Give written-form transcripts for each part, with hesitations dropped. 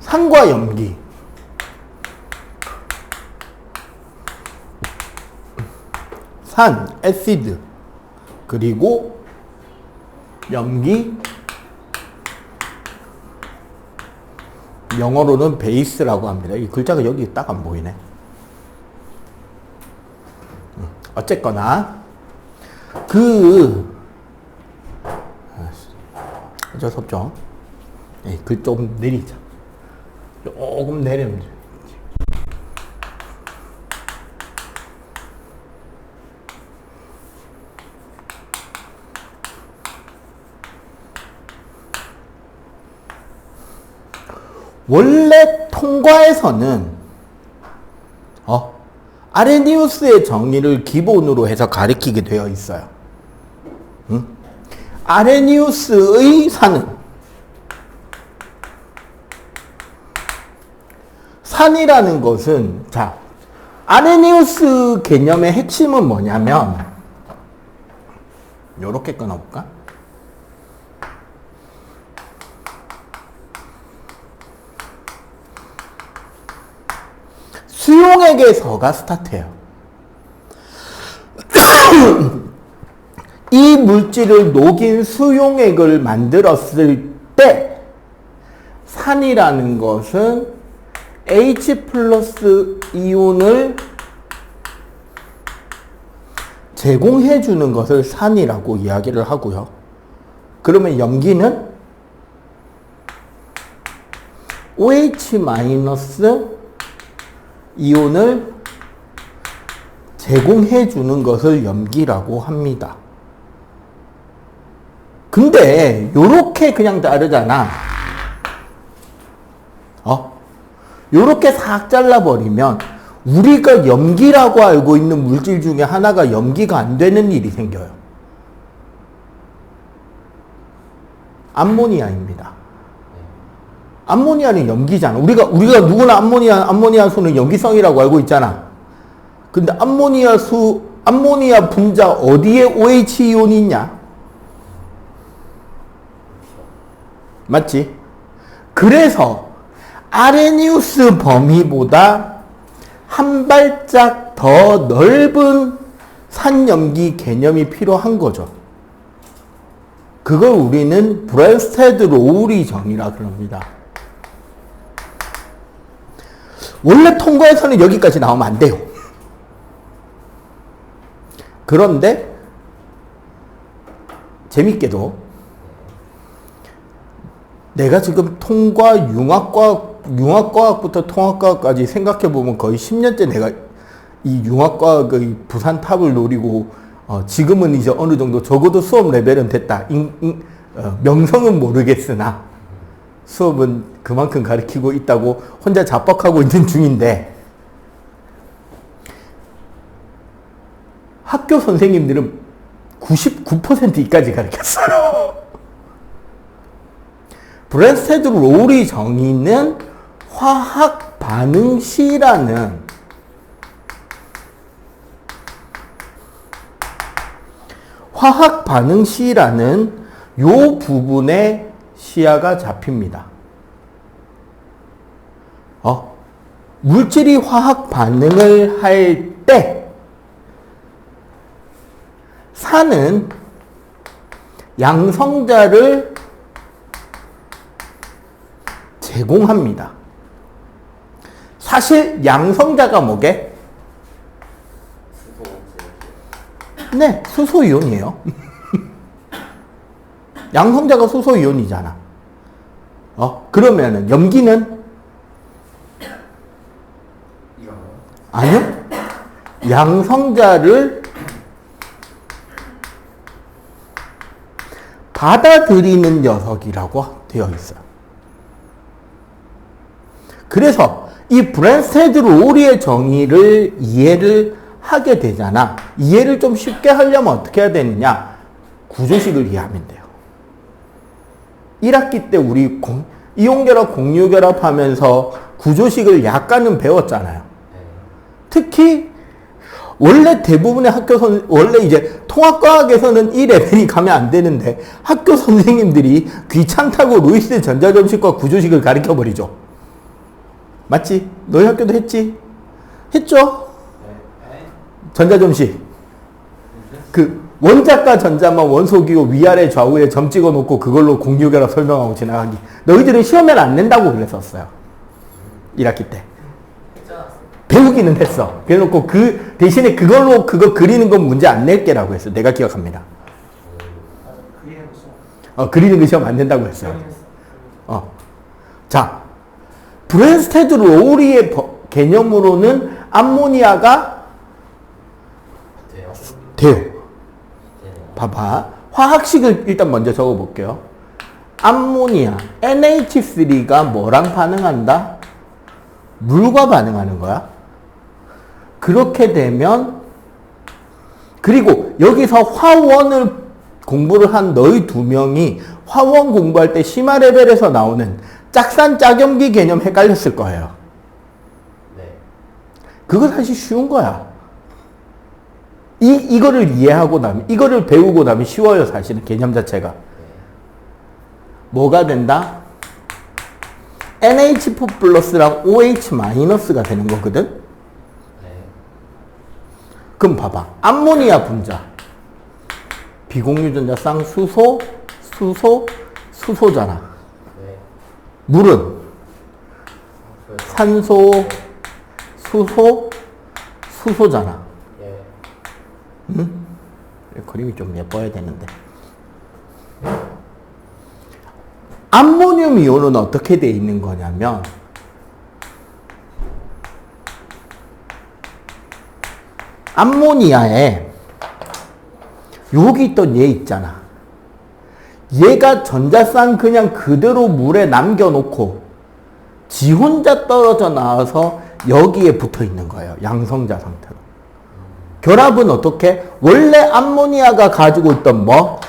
산과 염기. 산, 애시드. 그리고 염기, 영어로는 베이스라고 합니다. 이 글자가 여기 딱 안 보이네. 어쨌거나 어쩔 수 없죠. 글 좀 내리자. 조금 내리면 돼. 원래 통과에서는 아레니우스의 정의를 기본으로 해서 가리키게 되어 있어요. 아레니우스의 산이라는 것은, 자, 아레니우스 개념의 핵심은 뭐냐면, 요렇게 끊어볼까? 수용액에서가 스타트예요. 이 물질을 녹인 수용액을 만들었을 때 산이라는 것은 H 플러스 이온을 제공해 주는 것을 산이라고 이야기를 하고요. 그러면 염기는 OH 마이너스 이온을 제공해 주는 것을 염기라고 합니다. 근데 요렇게 그냥 자르잖아. 요렇게 싹 잘라버리면 우리가 염기라고 알고 있는 물질 중에 하나가 염기가 안 되는 일이 생겨요. 암모니아입니다. 암모니아는 염기잖아. 우리가 누구나 암모니아 수는 염기성이라고 알고 있잖아. 근데 암모니아 분자 어디에 OH 이온이 있냐? 맞지? 그래서 아레니우스 범위보다 한 발짝 더 넓은 산염기 개념이 필요한 거죠. 그걸 우리는 브랜스테드-로우리 정의라 그럽니다. 원래 통과에서는 여기까지 나오면 안 돼요. 그런데 재밌게도 내가 지금 통과 융합과학부터 통합과학까지 생각해보면 거의 10년째 내가 이 융합과학의 부산 탑을 노리고 지금은 이제 어느 정도 적어도 수업 레벨은 됐다. 명성은 모르겠으나 수업은 그만큼 가르치고 있다고 혼자 자뻑하고 있는 중인데, 학교 선생님들은 99%까지 가르쳤어요. 브랜스테드-로우리 정의는 화학 반응 시라는 요 부분에 시야가 잡힙니다. 물질이 화학 반응을 할 때 산은 양성자를 제공합니다. 사실 양성자가 뭐게? 네, 수소이온이에요. 양성자가 수소이온이잖아. 그러면은 염기는? 아니요. 양성자를 받아들이는 녀석이라고 되어 있어요. 그래서 이 브랜스테드-로우리의 정의를 이해를 하게 되잖아. 이해를 좀 쉽게 하려면 어떻게 해야 되느냐? 구조식을 이해하면 돼요. 1학기 때 우리 이온결합, 공유결합 하면서 구조식을 약간은 배웠잖아요. 특히 원래 대부분의 원래 이제 통합과학에서는 이 레벨이 가면 안 되는데 학교 선생님들이 귀찮다고 루이스 전자점식과 구조식을 가르쳐버리죠. 맞지? 너희 학교도 했지? 했죠? 전자점식. 그 원자과 전자만 원소기호 위아래 좌우에 점 찍어 놓고 그걸로 공유결합 설명하고 지나가기. 너희들은 시험에는 안 낸다고 그랬었어요. 1학기 때. 배우기는 했어. 그래놓고 그 대신에 그걸로 그거 그리는 건 문제 안 낼게라고 했어. 내가 기억합니다. 그리는 거 시험 안 낸다고 했어요. 자, 브랜스테드 로우리의 개념으로는 암모니아가 돼요. 봐봐. 화학식을 일단 먼저 적어볼게요. 암모니아, NH3가 뭐랑 반응한다? 물과 반응하는 거야. 그렇게 되면, 그리고 여기서 화원을 공부를 한 너희 두 명이 화원 공부할 때 심화 레벨에서 나오는 짝산 짝염기 개념 헷갈렸을 거예요. 그거 사실 쉬운 거야. 이거를 이해하고 나면, 이거를 배우고 나면 쉬워요, 사실은, 개념 자체가. 뭐가 된다? NH4 플러스랑 OH 마이너스가 되는 거거든? 그럼 봐봐. 암모니아 분자. 비공유전자쌍 수소, 수소잖아. 물은 산소, 수소잖아. 응? 그림이 좀 예뻐야 되는데. 암모늄 이온은 어떻게 돼 있는 거냐면, 암모니아에 여기 있던 얘 있잖아. 얘가 전자쌍 그냥 그대로 물에 남겨놓고 지 혼자 떨어져 나와서 여기에 붙어 있는 거예요. 양성자 상태로. 결합은 어떻게? 원래 암모니아가 가지고 있던 뭐?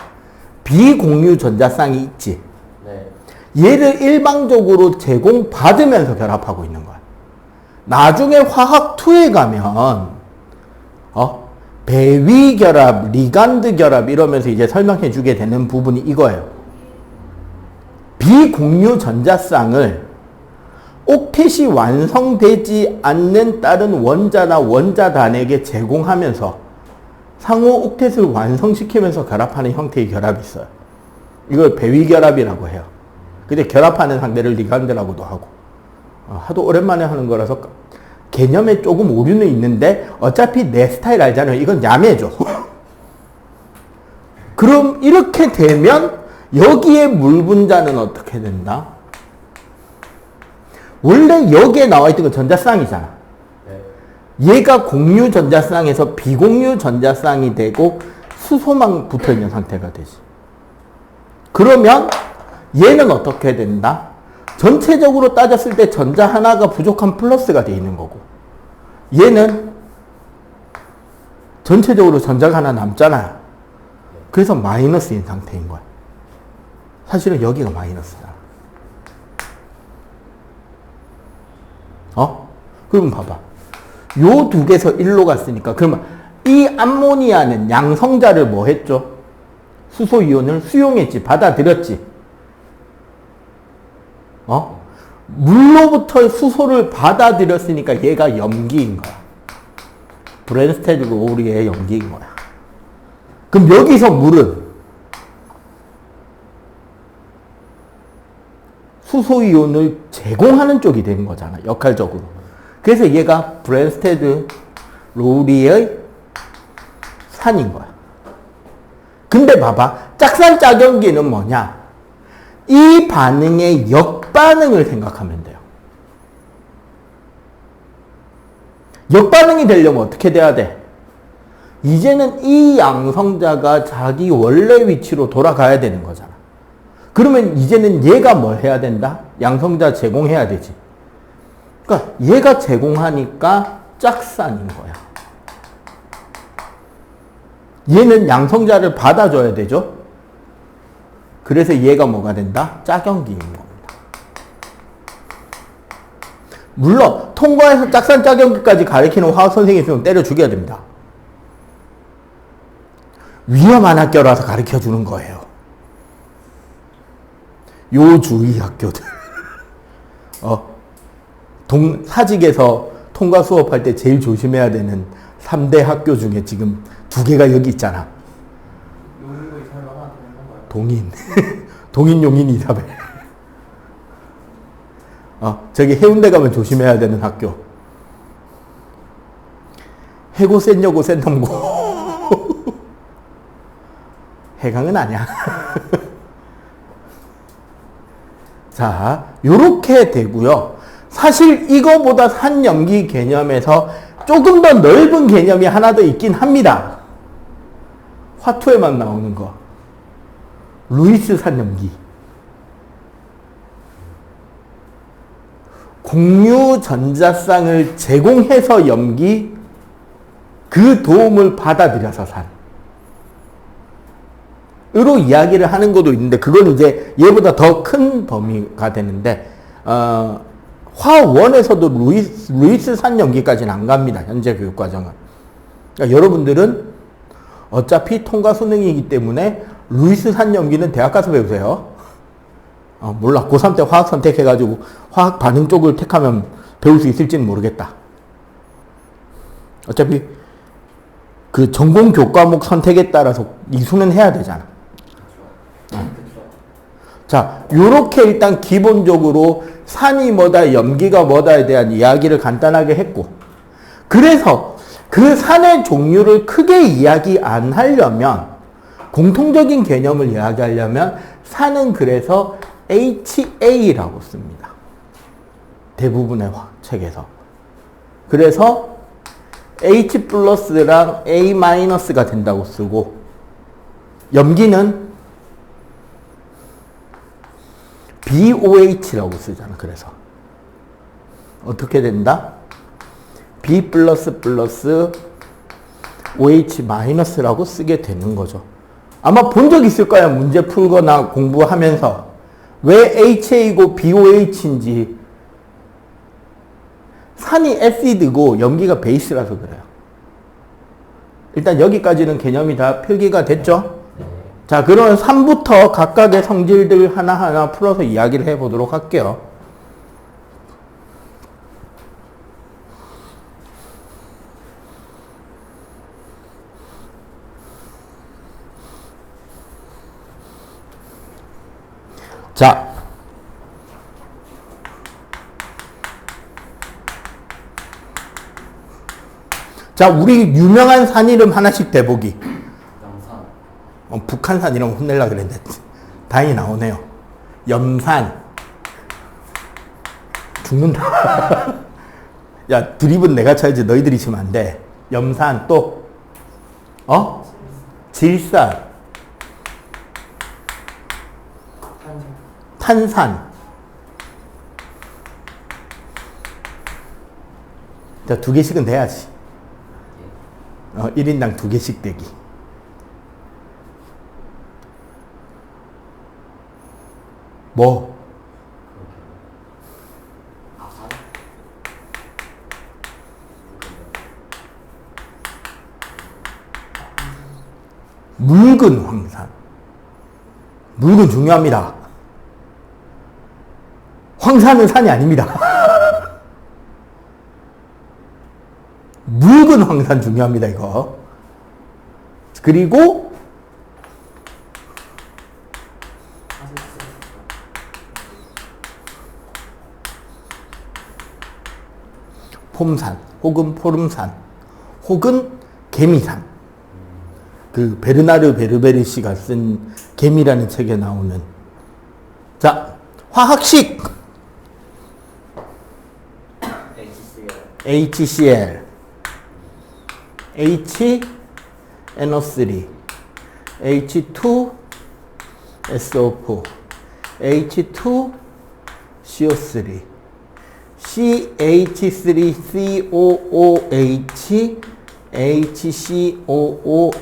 비공유 전자쌍이 있지. 얘를 일방적으로 제공받으면서 결합하고 있는 거야. 나중에 화학2에 가면 배위 결합, 리간드 결합 이러면서 이제 설명해 주게 되는 부분이 이거예요. 비공유 전자쌍을 옥텟이 완성되지 않는 다른 원자나 원자단에게 제공하면서 상호 옥텟을 완성시키면서 결합하는 형태의 결합이 있어요. 이걸 배위 결합이라고 해요. 근데 결합하는 상대를 리간드라고도 하고. 하도 오랜만에 하는 거라서 개념에 조금 오류는 있는데 어차피 내 스타일 알잖아요. 이건 야매죠. 그럼 이렇게 되면 여기에 물 분자는 어떻게 된다? 원래 여기에 나와 있던 건 전자쌍이잖아. 얘가 공유 전자쌍에서 비공유 전자쌍이 되고 수소만 붙어 있는 상태가 되지. 그러면 얘는 어떻게 된다? 전체적으로 따졌을 때 전자 하나가 부족한 플러스가 돼 있는 거고, 얘는 전체적으로 전자가 하나 남잖아요. 그래서 마이너스인 상태인 거야. 사실은 여기가 마이너스잖아. 그럼 봐봐. 요 두 개에서 1로 갔으니까, 그러면 이 암모니아는 양성자를 뭐 했죠? 수소이온을 수용했지, 받아들였지. 물로부터 수소를 받아들였으니까 얘가 염기인 거야. 브랜스테드 로우리의 염기인 거야. 그럼 여기서 물은 수소이온을 제공하는 쪽이 되는 거잖아, 역할적으로. 그래서 얘가 브랜스테드 로우리의 산인 거야. 근데 봐봐. 짝산 짝염기는 뭐냐? 이 반응의 역반응을 생각하면 돼요. 역반응이 되려면 어떻게 돼야 돼? 이제는 이 양성자가 자기 원래 위치로 돌아가야 되는 거잖아. 그러면 이제는 얘가 뭘 해야 된다? 양성자 제공해야 되지. 그러니까 얘가 제공하니까 짝산인 거야. 얘는 양성자를 받아줘야 되죠. 그래서 얘가 뭐가 된다? 짝염기인 겁니다. 물론 통과해서 짝산 짝염기까지 가리키는 화학 선생님이 있으면 때려 죽여야 됩니다. 위험한 학교라서 가르쳐 주는 거예요. 요 주위 학교들. 사직에서 통과 수업할 때 제일 조심해야 되는 3대 학교 중에 지금 2개가 여기 있잖아. 동인. 동인, 용인, 이사벨. 저기 해운대 가면 조심해야 되는 학교. 해고 센 여고 센 놈고. 해강은 아니야. 자, 요렇게 되고요. 사실 이거보다 산염기 개념에서 조금 더 넓은 개념이 하나 더 있긴 합니다. 화투에만 나오는 거. 루이스 산염기. 공유 전자쌍을 제공해서 염기, 그 도움을 받아들여서 산. 으로 이야기를 하는 것도 있는데, 그건 이제 얘보다 더 큰 범위가 되는데, 화원에서도 루이스 산염기까지는 안 갑니다. 현재 교육과정은. 그러니까 여러분들은 어차피 통과 수능이기 때문에 루이스 산염기는 대학 가서 배우세요. 몰라. 고3 때 화학 선택해가지고 화학 반응 쪽을 택하면 배울 수 있을지는 모르겠다. 어차피 그 전공 교과목 선택에 따라서 이수는 해야 되잖아. 자, 요렇게 일단 기본적으로 산이 뭐다, 염기가 뭐다에 대한 이야기를 간단하게 했고, 그래서 그 산의 종류를 크게 이야기 안 하려면, 공통적인 개념을 이야기하려면 산은 그래서 HA라고 씁니다. 대부분의 책에서. 그래서 H 플러스랑 A 마이너스가 된다고 쓰고, 염기는 BOH라고 쓰잖아. 그래서 어떻게 된다? B 플러스 플러스 OH 마이너스라고 쓰게 되는 거죠. 아마 본 적 있을 거야. 문제 풀거나 공부하면서 왜 HA고 BOH인지. 산이 애시드고 염기가 베이스라서 그래요. 일단 여기까지는 개념이 다 필기가 됐죠? 자, 그러면 3부터 각각의 성질들 하나하나 풀어서 이야기를 해보도록 할게요. 자, 우리 유명한 산 이름 하나씩 대보기. 북한산 이런 거 혼내려고 그랬는데 다행히 나오네요. 염산. 죽는다. 야, 드립은 내가 쳐야지 너희들이 치면 안 돼. 염산. 또 질산. 탄산. 자, 2개씩은 돼야지. 1인당 2개씩 되기. 뭐? 묽은 황산. 묽은 중요합니다. 황산은 산이 아닙니다. 묽은 황산 중요합니다, 이거. 그리고 폼산 혹은 포름산 혹은 개미산. 그 베르나르 베르베르 씨가 쓴 개미라는 책에 나오는. 자, 화학식. HCl, H NO3, H2 SO4, H2 CO3, CH3COOH, HCOOH.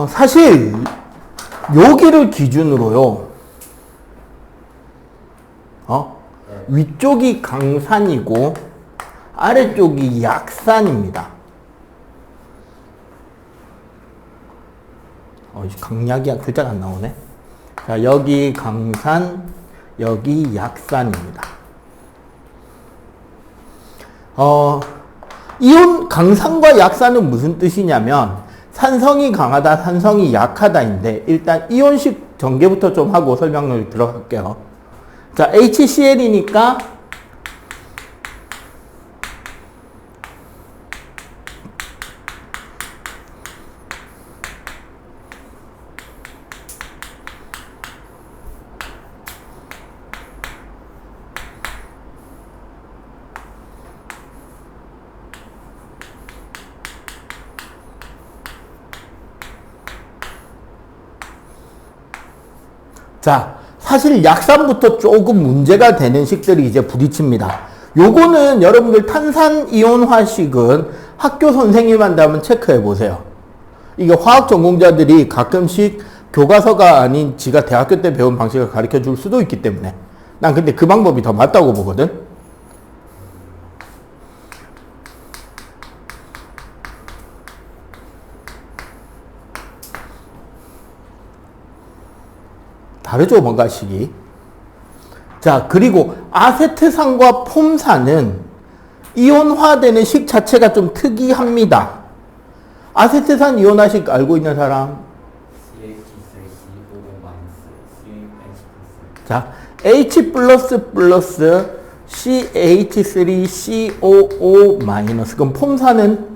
사실 여기를 기준으로요. 위쪽이 강산이고 아래쪽이 약산입니다. 강약이야. 글자가 안 나오네. 자, 여기 강산, 여기 약산입니다. 이온 강산과 약산은 무슨 뜻이냐면 산성이 강하다, 산성이 약하다인데 일단 이온식 전개부터 좀 하고 설명을 들어갈게요. 자, HCl이니까 자, 사실 약산부터 조금 문제가 되는 식들이 이제 부딪힙니다. 요거는 여러분들 탄산이온화식은 학교 선생님한테 한번 체크해 보세요. 이게 화학 전공자들이 가끔씩 교과서가 아닌 지가 대학교 때 배운 방식을 가르쳐 줄 수도 있기 때문에 난 근데 그 방법이 더 맞다고 보거든. 다르죠, 뭔가 식이. 자, 그리고 아세트산과 폼산은 이온화되는 식 자체가 좀 특이합니다. 아세트산 이온화식 알고 있는 사람? 자, H 플러스 CH3COO 마이너스. 그럼 폼산은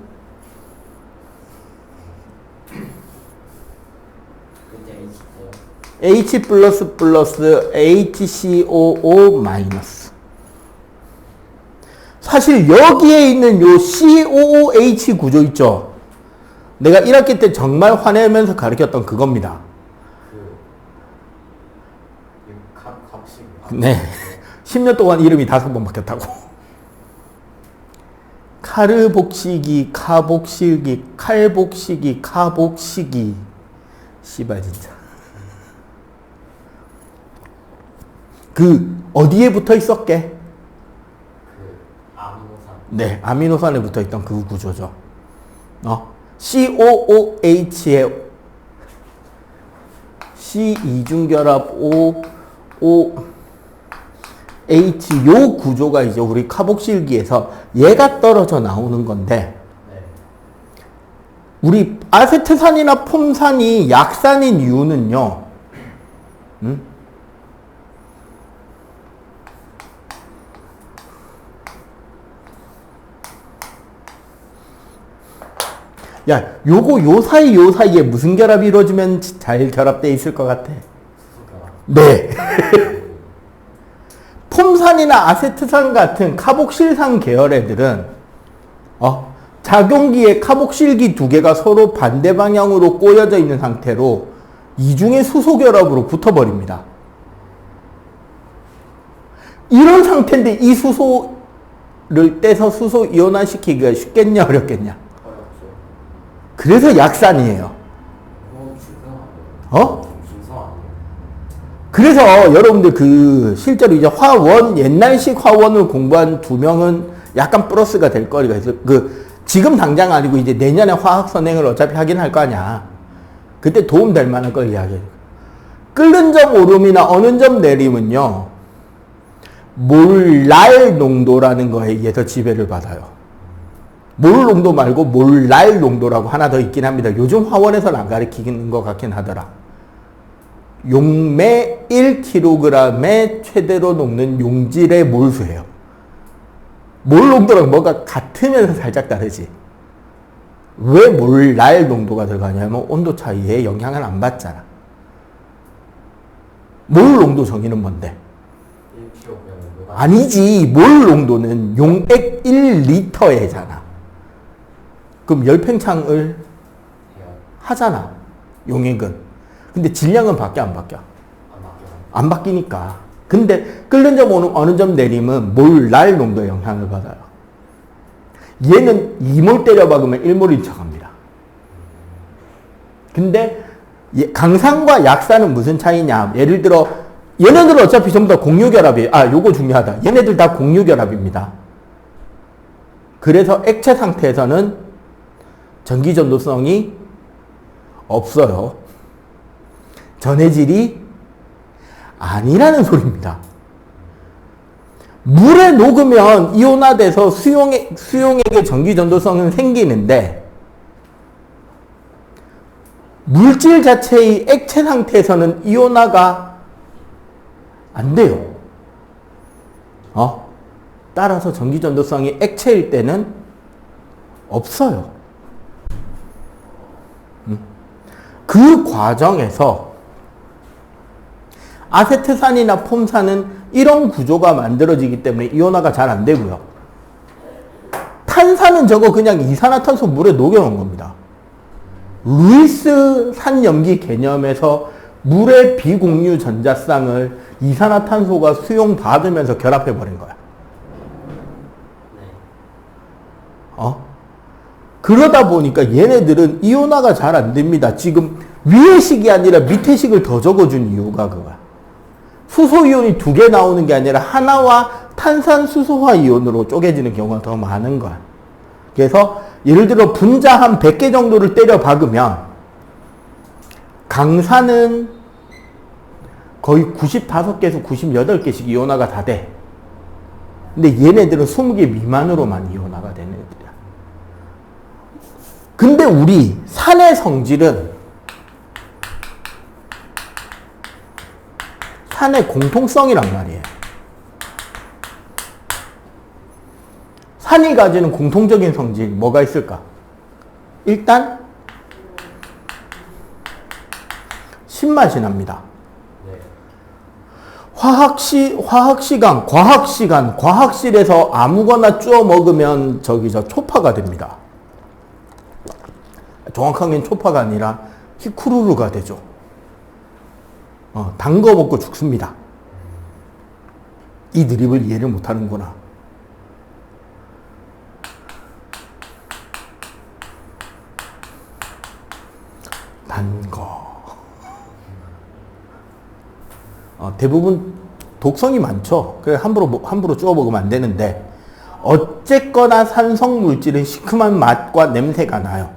H 플러스 HCOO 마이너스. 사실 여기에 있는 요 COOH 구조 있죠. 내가 1학기 때 정말 화내면서 가르쳤던 그겁니다. 네. 10년 동안 이름이 5번 바뀌었다고. 카르복시기, 카복실기, 칼복시기, 카복시기. 씨발 진짜. 그 어디에 붙어 있었게? 아미노산. 네, 아미노산에 붙어 있던 그 구조죠. COOH에 C 이중결합 OH 요 구조가 이제 우리 카복실기에서 얘가 떨어져 나오는 건데 우리 아세트산이나 폼산이 약산인 이유는요. 야, 요거 요 사이에 무슨 결합이 이루어지면 잘 결합되어 있을 것 같아? 네. 폼산이나 아세트산 같은 카복실산 계열 애들은 작용기에 카복실기 두 개가 서로 반대 방향으로 꼬여져 있는 상태로 이중의 수소 결합으로 붙어버립니다. 이런 상태인데 이 수소를 떼서 수소 이온화시키기가 쉽겠냐 어렵겠냐? 그래서 약산이에요. 그래서 여러분들 그 실제로 이제 화원 옛날식 화원을 공부한 2명은 약간 플러스가 될 거리가 있어요. 그 지금 당장 아니고 이제 내년에 화학 선행을 어차피 하긴 할 거 아니야. 그때 도움 될 만한 걸 이야기해요. 끓는 점 오름이나 어느 점 내림은요. 몰랄 농도라는 거에 의해서 지배를 받아요. 몰 농도 말고 몰랄 농도라고 하나 더 있긴 합니다. 요즘 화원에서는 안 가르치는 것 같긴 하더라. 용매 1kg에 최대로 녹는 용질의 몰수예요. 몰 농도랑 뭐가 같으면서 살짝 다르지. 왜 몰랄 농도가 들어가냐면 온도 차이에 영향을 안 받잖아. 몰 농도 정의는 뭔데? 아니지. 몰 농도는 용액 1리터에잖아. 그럼 열팽창을 하잖아. 용액은. 근데 질량은 바뀌어 안 바뀌어? 안 바뀌니까. 근데 끓는 점 어느 점 내림은 몰랄 농도의 영향을 받아요. 얘는 2몰 때려 박으면 1몰인 척합니다. 근데 강산과 약산은 무슨 차이냐? 예를 들어 얘네들은 어차피 전부 다 공유결합이에요. 요거 중요하다. 얘네들 다 공유결합입니다. 그래서 액체 상태에서는 전기전도성이 없어요. 전해질이 아니라는 소리입니다. 물에 녹으면 이온화돼서 수용액의 전기 전도성은 생기는데 물질 자체의 액체 상태에서는 이온화가 안 돼요. 따라서 전기 전도성이 액체일 때는 없어요. 그 과정에서 아세트산이나 폼산은 이런 구조가 만들어지기 때문에 이온화가 잘 안 되고요. 탄산은 저거 그냥 이산화탄소 물에 녹여놓은 겁니다. 루이스 산염기 개념에서 물의 비공유 전자쌍을 이산화탄소가 수용받으면서 결합해버린 거야. 그러다 보니까 얘네들은 이온화가 잘 안 됩니다. 지금 위의 식이 아니라 밑의 식을 더 적어준 이유가 그거야. 수소이온이 2개 나오는 게 아니라 하나와 탄산수소화 이온으로 쪼개지는 경우가 더 많은 거야. 그래서 예를 들어 분자 한 100개 정도를 때려 박으면 강산은 거의 95개에서 98개씩 이온화가 다 돼. 근데 얘네들은 20개 미만으로만 이온화가 되는 애들이야. 근데 우리 산의 성질은 산의 공통성이란 말이에요. 산이 가지는 공통적인 성질 뭐가 있을까? 일단 신맛이 납니다. 과학실에서 아무거나 쭈어 먹으면 초파가 됩니다. 정확하게는 초파가 아니라 히쿠루루가 되죠. 단 거 먹고 죽습니다. 이 드립을 이해를 못하는구나. 단 거. 대부분 독성이 많죠. 그래 함부로 쭈어 먹으면 안 되는데 어쨌거나 산성 물질은 시큼한 맛과 냄새가 나요.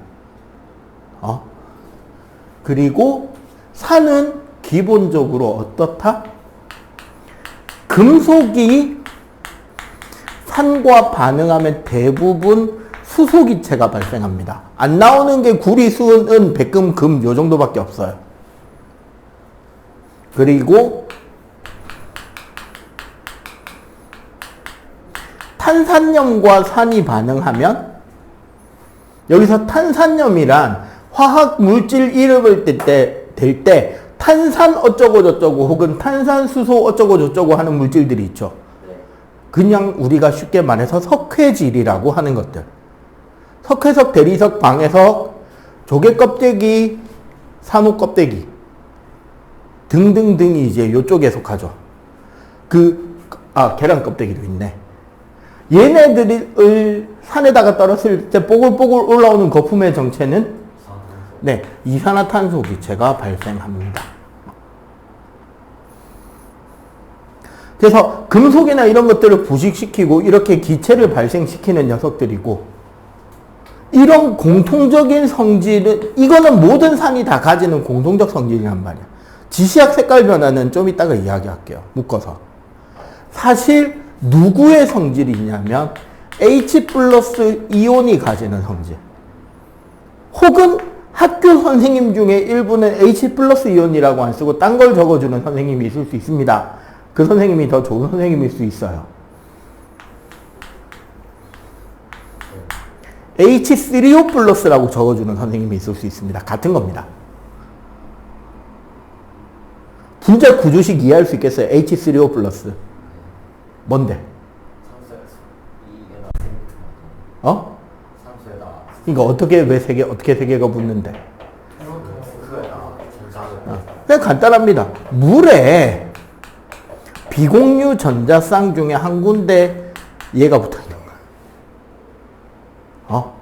그리고 산은 기본적으로 어떻다? 금속이 산과 반응하면 대부분 수소기체가 발생합니다. 안 나오는 게 구리, 수은, 백금, 금 요 정도밖에 없어요. 그리고 탄산염과 산이 반응하면 여기서 탄산염이란 화학 물질 이름을 댈 때 탄산 어쩌고 저쩌고 혹은 탄산수소 어쩌고 저쩌고 하는 물질들이 있죠. 그냥 우리가 쉽게 말해서 석회질이라고 하는 것들. 석회석, 대리석, 방해석, 조개 껍데기, 산호 껍데기 등등등이 이제 이쪽에 속하죠. 계란 껍데기도 있네. 얘네들을 산에다가 떨었을 때 뽀글뽀글 올라오는 거품의 정체는 이산화탄소 기체가 발생합니다. 그래서 금속이나 이런 것들을 부식시키고 이렇게 기체를 발생시키는 녀석들이고, 이런 공통적인 성질은, 이거는 모든 산이 다 가지는 공통적 성질이란 말이야. 지시약 색깔 변화는 좀 이따가 이야기할게요. 묶어서. 사실 누구의 성질이냐면 H 플러스 이온이 가지는 성질. 혹은 학교 선생님 중에 일부는 H 플러스 이온이라고 안 쓰고 딴 걸 적어주는 선생님이 있을 수 있습니다. 그 선생님이 더 좋은 선생님일 수 있어요. H3O 플러스라고 적어주는 선생님이 있을 수 있습니다. 같은 겁니다. 분자 구조식 이해할 수 있겠어요? H3O 플러스. 뭔데? 그러니까 어떻게 세 개가 붙는데? 그냥 간단합니다. 물에 비공유 전자쌍 중에 한 군데 얘가 붙어 있는 거야.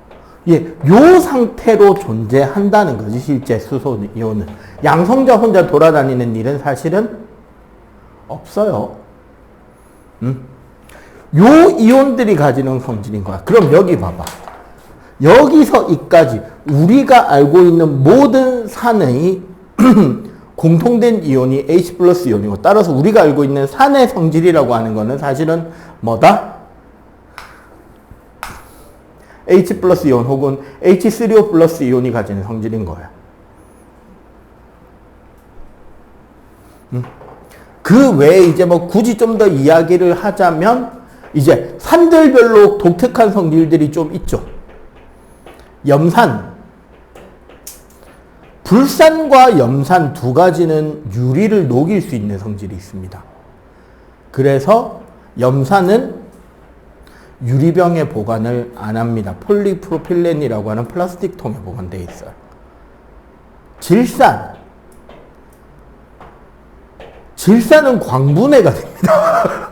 요 상태로 존재한다는 거지, 실제 수소 이온은. 양성자 혼자 돌아다니는 일은 사실은 없어요. 요 이온들이 가지는 성질인 거야. 그럼 여기 봐봐. 여기서 이까지 우리가 알고 있는 모든 산의 공통된 이온이 H 플러스 이온이고, 따라서 우리가 알고 있는 산의 성질이라고 하는 거는 사실은 뭐다? H 플러스 이온 혹은 H3O 플러스 이온이 가지는 성질인 거야. 그 외에 이제 뭐 굳이 좀 더 이야기를 하자면 이제 산들별로 독특한 성질들이 좀 있죠. 염산. 불산과 염산 두 가지는 유리를 녹일 수 있는 성질이 있습니다. 그래서 염산은 유리병에 보관을 안 합니다. 폴리프로필렌이라고 하는 플라스틱 통에 보관되어 있어요. 질산. 질산은 광분해가 됩니다.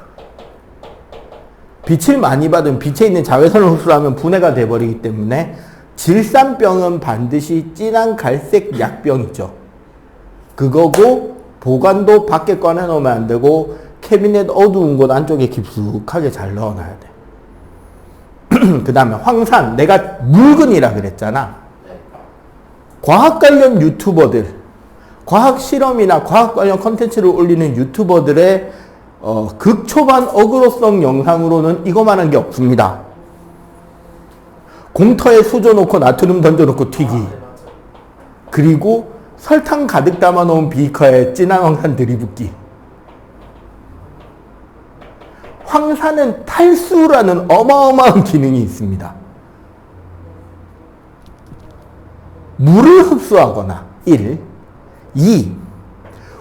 빛을 많이 받은 빛에 있는 자외선을 흡수하면 분해가 돼버리기 때문에 질산병은 반드시 진한 갈색 약병 있죠. 그거고 보관도 밖에 꺼내놓으면 안 되고 캐비넷 어두운 곳 안쪽에 깊숙하게 잘 넣어놔야 돼. 그 다음에 황산. 내가 묽은이라 그랬잖아. 과학 관련 유튜버들, 과학 실험이나 과학 관련 컨텐츠를 올리는 유튜버들의 극초반 어그로성 영상으로는 이거만한 게 없습니다. 공터에 수저 놓고 나트륨 던져놓고 튀기. 그리고 설탕 가득 담아놓은 비커에 진한 황산 들이붓기. 황산은 탈수라는 어마어마한 기능이 있습니다. 물을 흡수하거나 1. 2.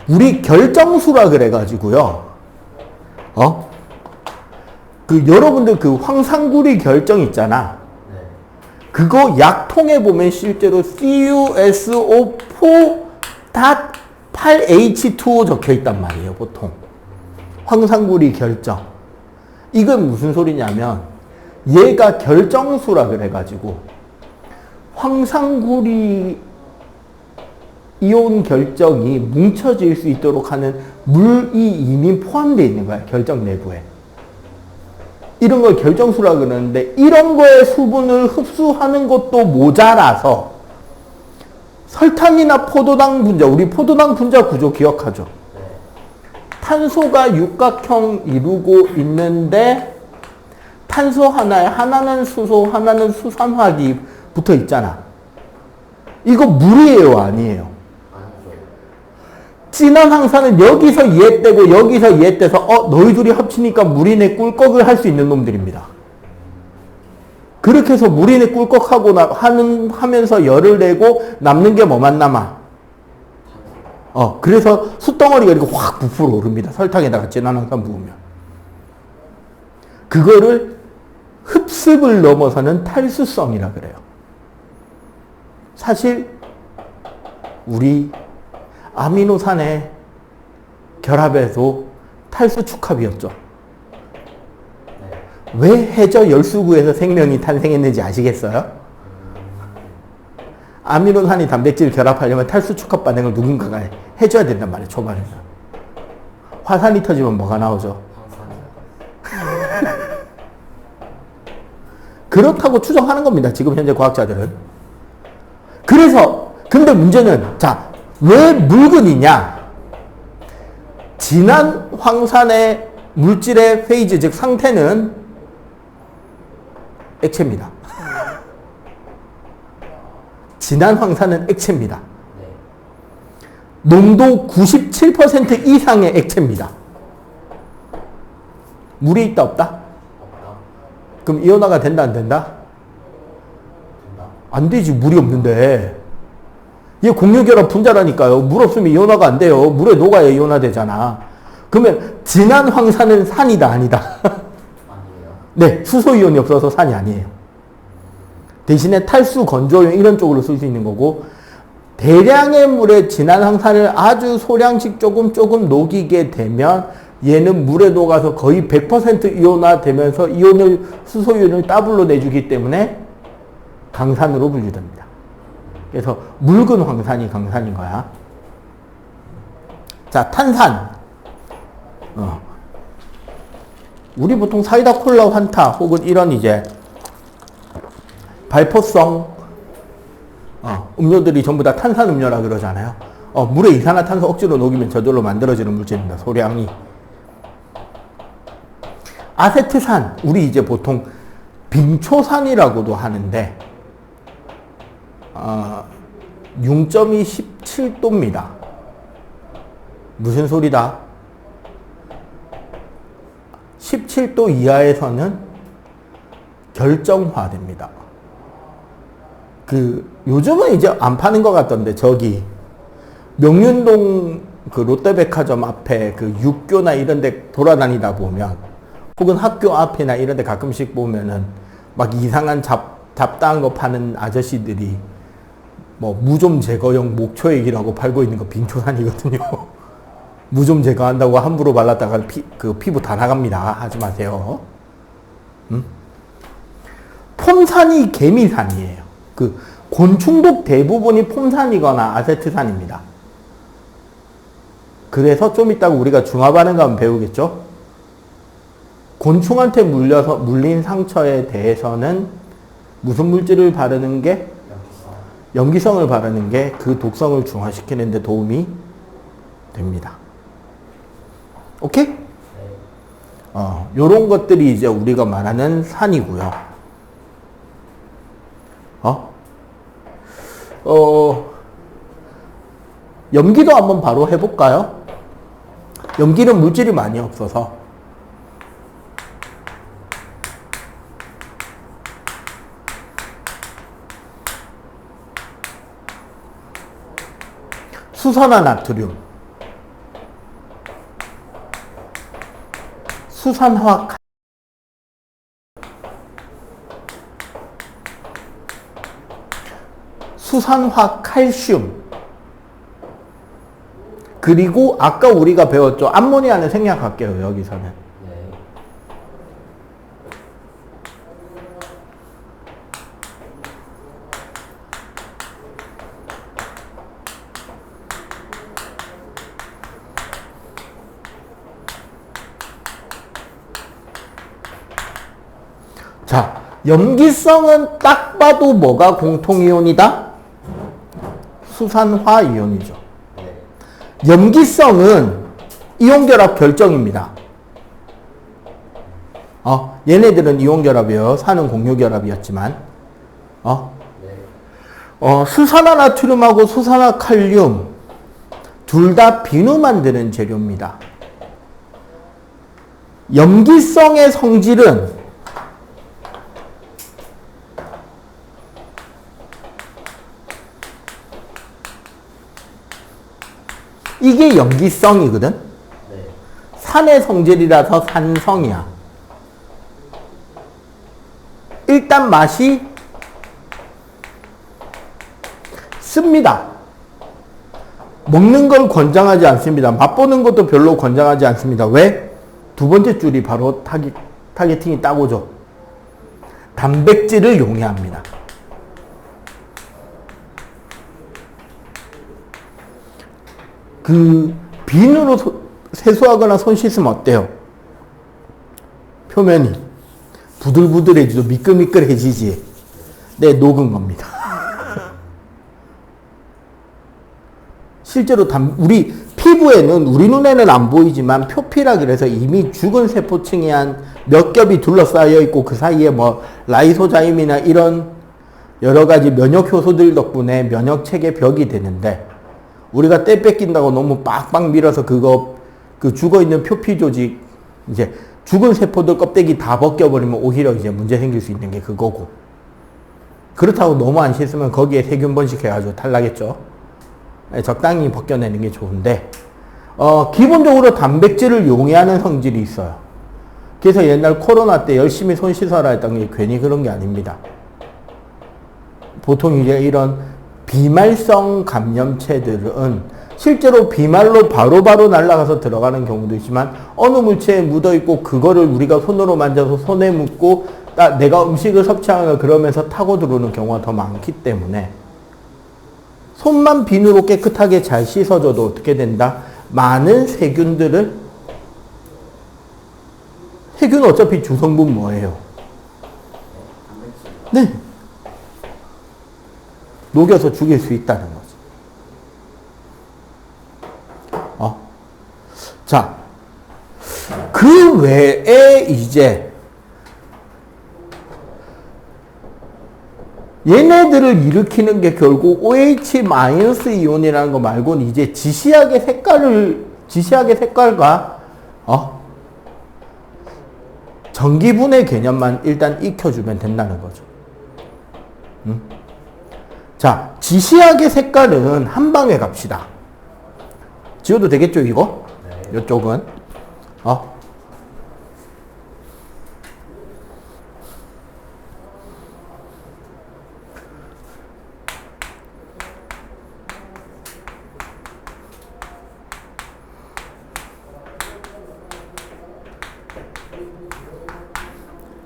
우리 결정수라 그래가지고요. 여러분들 그 황산구리 결정 있잖아. 그거 약통에 보면 실제로 CuSO4.8H2O 적혀 있단 말이에요, 보통. 황산구리 결정. 이건 무슨 소리냐면, 얘가 결정수라 그래가지고, 황산구리 이온 결정이 뭉쳐질 수 있도록 하는 물이 이미 포함되어 있는 거야, 결정 내부에. 이런 걸 결정수라 그러는데 이런 거에 수분을 흡수하는 것도 모자라서 설탕이나 포도당 분자, 우리 포도당 분자 구조 기억하죠? 탄소가 육각형 이루고 있는데 탄소 하나에 하나는 수소, 하나는 수산화기 붙어 있잖아. 이거 물이에요, 아니에요? 진한 황산은 여기서 얘 떼고 여기서 얘 떼서 너희 둘이 합치니까 물이네 꿀꺽을 할 수 있는 놈들입니다. 그렇게 해서 물이네 꿀꺽하고 하면서 열을 내고 남는 게 뭐만 남아? 그래서 숯덩어리가 이렇게 확 부풀어 오릅니다. 설탕에다가 진한 황산 부으면. 그거를 흡습을 넘어서는 탈수성이라 그래요. 사실 우리 아미노산의 결합에도 탈수 축합이었죠. 왜 해저 열수구에서 생명이 탄생했는지 아시겠어요? 아미노산이 단백질을 결합하려면 탈수 축합 반응을 누군가가 해줘야 된단 말이에요, 초반에서. 화산이 터지면 뭐가 나오죠? 그렇다고 추정하는 겁니다, 지금 현재 과학자들은. 그래서, 근데 문제는, 왜 묽은이냐? 진한 황산의 물질의 페이즈, 즉 상태는 액체입니다. 진한 황산은 액체입니다. 농도 97% 이상의 액체입니다. 물이 있다, 없다? 그럼 이온화가 된다, 안 된다? 안 되지, 물이 없는데. 얘 공유결합 분자라니까요. 물 없으면 이온화가 안 돼요. 물에 녹아야 이온화 되잖아. 그러면 진한 황산은 산이다, 아니다? 아니에요. 네, 수소이온이 없어서 산이 아니에요. 대신에 탈수, 건조용 이런 쪽으로 쓸 수 있는 거고, 대량의 물에 진한 황산을 아주 소량씩 조금 녹이게 되면 얘는 물에 녹아서 거의 100% 이온화 되면서 수소이온을 더블로 내주기 때문에 강산으로 분류됩니다. 그래서 묽은 황산이 강산인 거야. 자, 탄산. 우리 보통 사이다, 콜라, 환타 혹은 이런 이제 발포성 음료들이 전부 다 탄산 음료라 그러잖아요. 물에 이산화탄소 억지로 녹이면 저절로 만들어지는 물질입니다. 소량이. 아세트산, 우리 이제 보통 빙초산이라고도 하는데, 융점이 17도입니다. 무슨 소리다? 17도 이하에서는 결정화됩니다. 요즘은 이제 안 파는 것 같던데, 저기, 명륜동 롯데백화점 앞에 육교나 이런 데 돌아다니다 보면, 혹은 학교 앞이나 이런 데 가끔씩 보면은, 막 이상한 잡다한 거 파는 아저씨들이, 무좀 제거용 목초액이라고 팔고 있는 거 빙초산이거든요. 무좀 제거한다고 함부로 발랐다가 피부 다 나갑니다. 하지 마세요. 폼산이 개미산이에요. 곤충독 대부분이 폼산이거나 아세트산입니다. 그래서 좀 이따가 우리가 중화반응 가면 배우겠죠? 곤충한테 물린 상처에 대해서는 무슨 물질을 바르는 게? 염기성을 바르는 게 그 독성을 중화시키는 데 도움이 됩니다. 오케이? 요런 것들이 이제 우리가 말하는 산이고요. 염기도 한번 바로 해볼까요? 염기는 물질이 많이 없어서 수산화 나트륨, 수산화 칼슘, 그리고 아까 우리가 배웠죠. 암모니아는 생략할게요. 여기서는. 자, 염기성은 딱 봐도 뭐가 공통이온이다? 수산화 이온이죠. 염기성은 이온결합 결정입니다. 얘네들은 이온결합이에요. 산은 공유결합이었지만. 수산화 나트륨하고 수산화 칼륨 둘 다 비누 만드는 재료입니다. 염기성의 성질은 이게 염기성이거든? 산의 성질이라서 산성이야. 일단 맛이 씁니다. 먹는 걸 권장하지 않습니다. 맛보는 것도 별로 권장하지 않습니다. 왜? 두 번째 줄이 바로 타겟팅이 딱 오죠. 단백질을 용해합니다. 비누로 세수하거나 손 씻으면 어때요? 표면이 부들부들해지죠. 미끌미끌해지지. 네, 녹은 겁니다. 실제로 우리 피부에는, 우리 눈에는 안 보이지만 표피라 그래서 이미 죽은 세포층이 한 몇 겹이 둘러싸여 있고 그 사이에 라이소자임이나 이런 여러 가지 면역 효소들 덕분에 면역 체계 벽이 되는데, 우리가 때 뺏긴다고 너무 빡빡 밀어서 죽어있는 표피 조직, 이제 죽은 세포들 껍데기 다 벗겨버리면 오히려 이제 문제 생길 수 있는 게 그거고. 그렇다고 너무 안 씻으면 거기에 세균 번식해가지고 탈나겠죠. 적당히 벗겨내는 게 좋은데, 기본적으로 단백질을 용해하는 성질이 있어요. 그래서 옛날 코로나 때 열심히 손 씻어라 했던 게 괜히 그런 게 아닙니다. 보통 이제 이런 비말성 감염체들은 실제로 비말로 바로바로 날아가서 들어가는 경우도 있지만, 어느 물체에 묻어있고 그거를 우리가 손으로 만져서 손에 묻고 내가 음식을 섭취하거나 그러면서 타고 들어오는 경우가 더 많기 때문에, 손만 비누로 깨끗하게 잘 씻어줘도 어떻게 된다? 많은 세균은 어차피 주성분 뭐예요? 네. 녹여서 죽일 수 있다는 거죠. 그 외에 이제 얘네들을 일으키는 게 결국 OH- 이온이라는 거 말고는 이제 지시약의 색깔과 전기분해 개념만 일단 익혀주면 된다는 거죠. 자, 지시약의 색깔은 한 방에 갑시다. 지워도 되겠죠, 이거? 네. 이쪽은.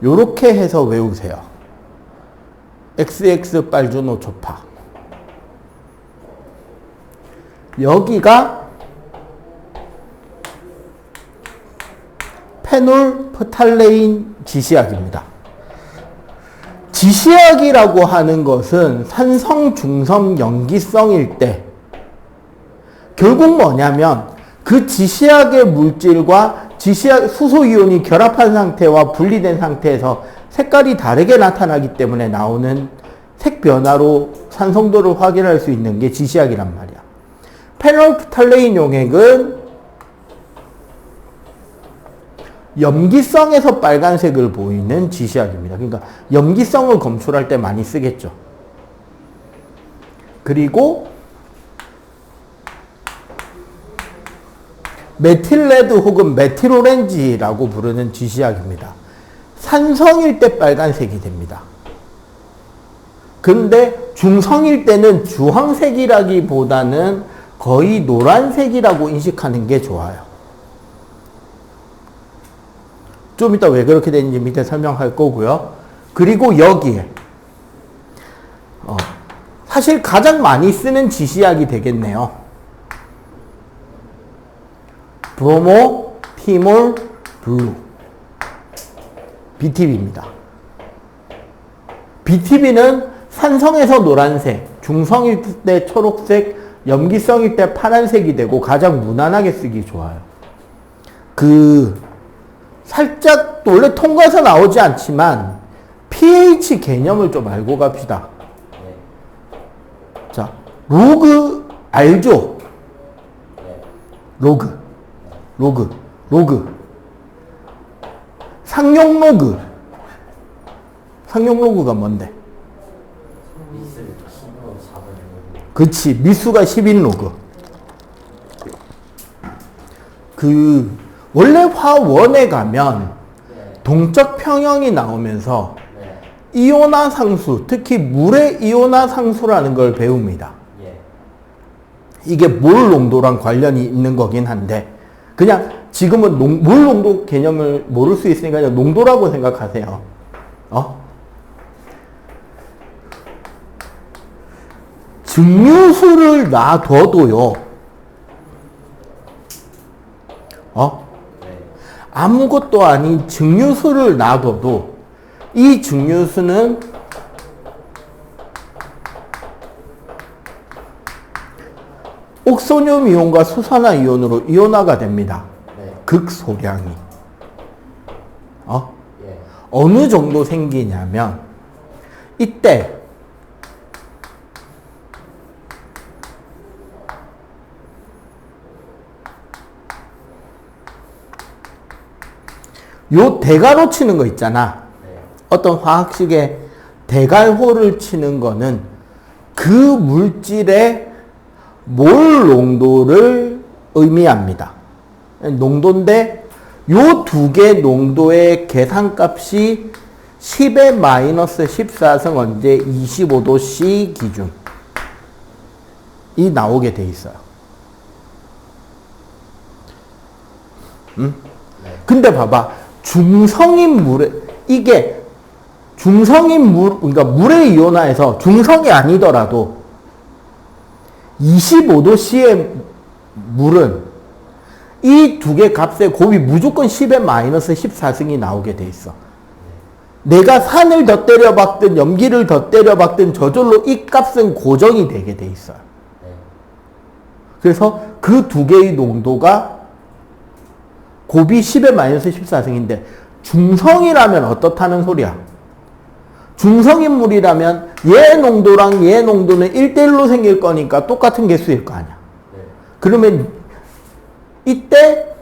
요렇게 해서 외우세요. XX 빨주노 초파. 여기가 페놀프탈레인 지시약입니다. 지시약이라고 하는 것은 산성, 중성, 염기성일 때 결국 뭐냐면 그 지시약의 물질과 지시약 수소이온이 결합한 상태와 분리된 상태에서 색깔이 다르게 나타나기 때문에 나오는 색 변화로 산성도를 확인할 수 있는 게 지시약이란 말이야. 페놀프탈레인 용액은 염기성에서 빨간색을 보이는 지시약입니다. 그러니까 염기성을 검출할 때 많이 쓰겠죠. 그리고 메틸레드 혹은 메틸오렌지라고 부르는 지시약입니다. 산성일 때 빨간색이 됩니다. 근데 중성일 때는 주황색이라기보다는 거의 노란색이라고 인식하는 게 좋아요. 좀 이따 왜 그렇게 되는지 밑에 설명할 거고요. 그리고 여기에 사실 가장 많이 쓰는 지시약이 되겠네요. 브로모, 티몰, 블루. BTB입니다. BTB는 산성에서 노란색, 중성일 때 초록색, 염기성일 때 파란색이 되고 가장 무난하게 쓰기 좋아요. 살짝 원래 통과해서 나오지 않지만 pH 개념을 좀 알고 갑시다. 자, 로그 알죠? 로그. 상용로그가 뭔데? 그치, 미수가 10인 로그. 원래 화원에 가면 동적 평형이 나오면서 이온화 상수, 특히 물의 이온화 상수라는 걸 배웁니다. 이게 몰 농도랑 관련이 있는 거긴 한데 그냥 지금은 물 농도 개념을 모를 수 있으니까 그냥 농도라고 생각하세요. 증류수를 놔둬도요. 아무것도 아닌 증류수를 놔둬도 이 증류수는 옥소늄 이온과 수산화 이온으로 이온화가 됩니다. 극소량이. 어느 정도 생기냐면 이때 요 대가로 치는 거 있잖아. 어떤 화학식에 대갈호를 치는 거는 그 물질의 몰 농도를 의미합니다. 농도인데 요 두 개 농도의 계산값이 10의 마이너스 14승 언제 25도 C 기준이 나오게 돼 있어요. 근데 봐봐. 중성인 물에, 이게 중성인 물, 그러니까 물의 이온화에서 중성이 아니더라도 25도 C의 물은 이 두 개 값의 곱이 무조건 10의 마이너스 14승이 나오게 돼 있어. 내가 산을 더 때려 박든 염기를 더 때려 박든 저절로 이 값은 고정이 되게 돼 있어요. 그래서 그 두 개의 농도가 곱이 10의 마이너스 14승인데 중성이라면 어떻다는 소리야? 중성인물이라면 얘 농도랑 얘 농도는 1대1로 생길 거니까 똑같은 개수일 거 아니야. 네. 그러면 이때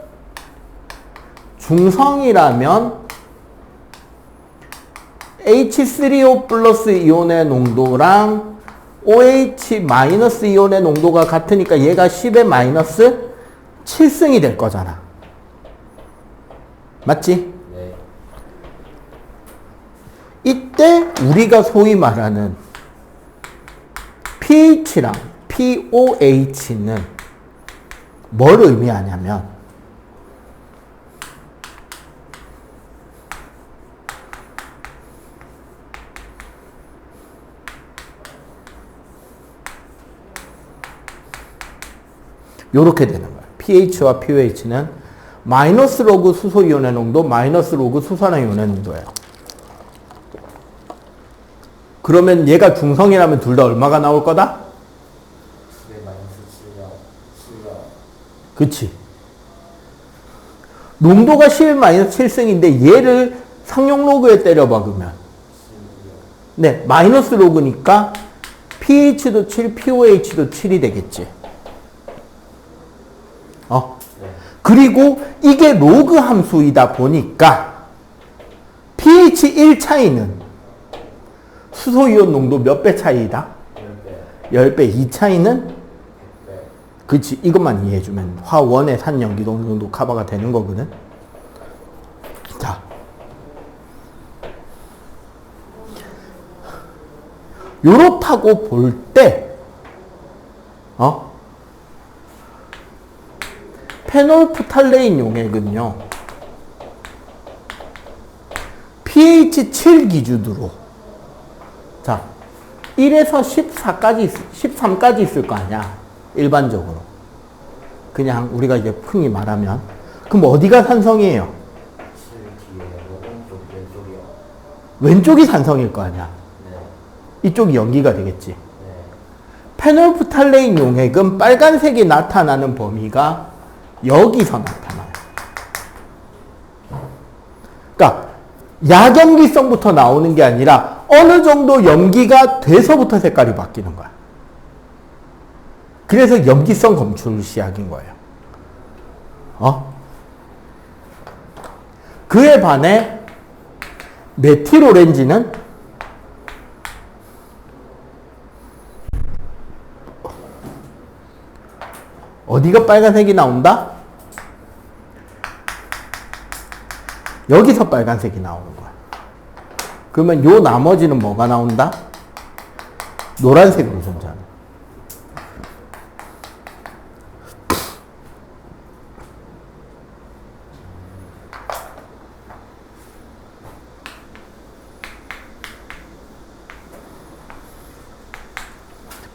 중성이라면 H3O 플러스 이온의 농도랑 OH 마이너스 이온의 농도가 같으니까 얘가 10의 마이너스 7승이 될 거잖아. 맞지? 네. 이때 우리가 소위 말하는 pH랑 pOH는 뭘 의미하냐면 요렇게 되는 거야. pH와 pOH는 마이너스 로그 수소이온의 농도, 마이너스 로그 수산화이온의 농도예요. 그러면 얘가 중성이라면 둘 다 얼마가 나올 거다? 10의 마이너스 7요. 그치. 농도가 10 마이너스 7승인데 얘를 상용 로그에 때려봐 그러면. 네, 마이너스 로그니까 pH도 7, pOH도 7이 되겠지. 네. 그리고 이게 로그 함수이다 보니까 pH 1 차이는 수소이온 농도 몇 배 차이다? 10배. 10배. 이 차이는? 100배. 그치. 이것만 이해해주면 화원의 산연기도 어느 정도 커버가 되는 거거든. 자. 요렇다고 볼 때, 페놀프탈레인 용액은요, pH 7 기준으로, 자, 1에서 13까지 있을 거 아니야. 일반적으로. 그냥 우리가 이제 흔히 말하면. 그럼 어디가 산성이에요? 7 뒤에 오른쪽 왼쪽이요. 왼쪽이 산성일 거 아니야. 네. 이쪽이 염기가 되겠지. 네. 페놀프탈레인 용액은 빨간색이 나타나는 범위가 여기서 나타나요. 그러니까 약염기성부터 나오는 게 아니라 어느 정도 염기가 돼서부터 색깔이 바뀌는 거야. 그래서 염기성 검출 시약인 거예요. 그에 반해 메틸 오렌지는 어디가 빨간색이 나온다? 여기서 빨간색이 나오는 거야. 그러면 요 나머지는 뭐가 나온다? 노란색으로 존재하는.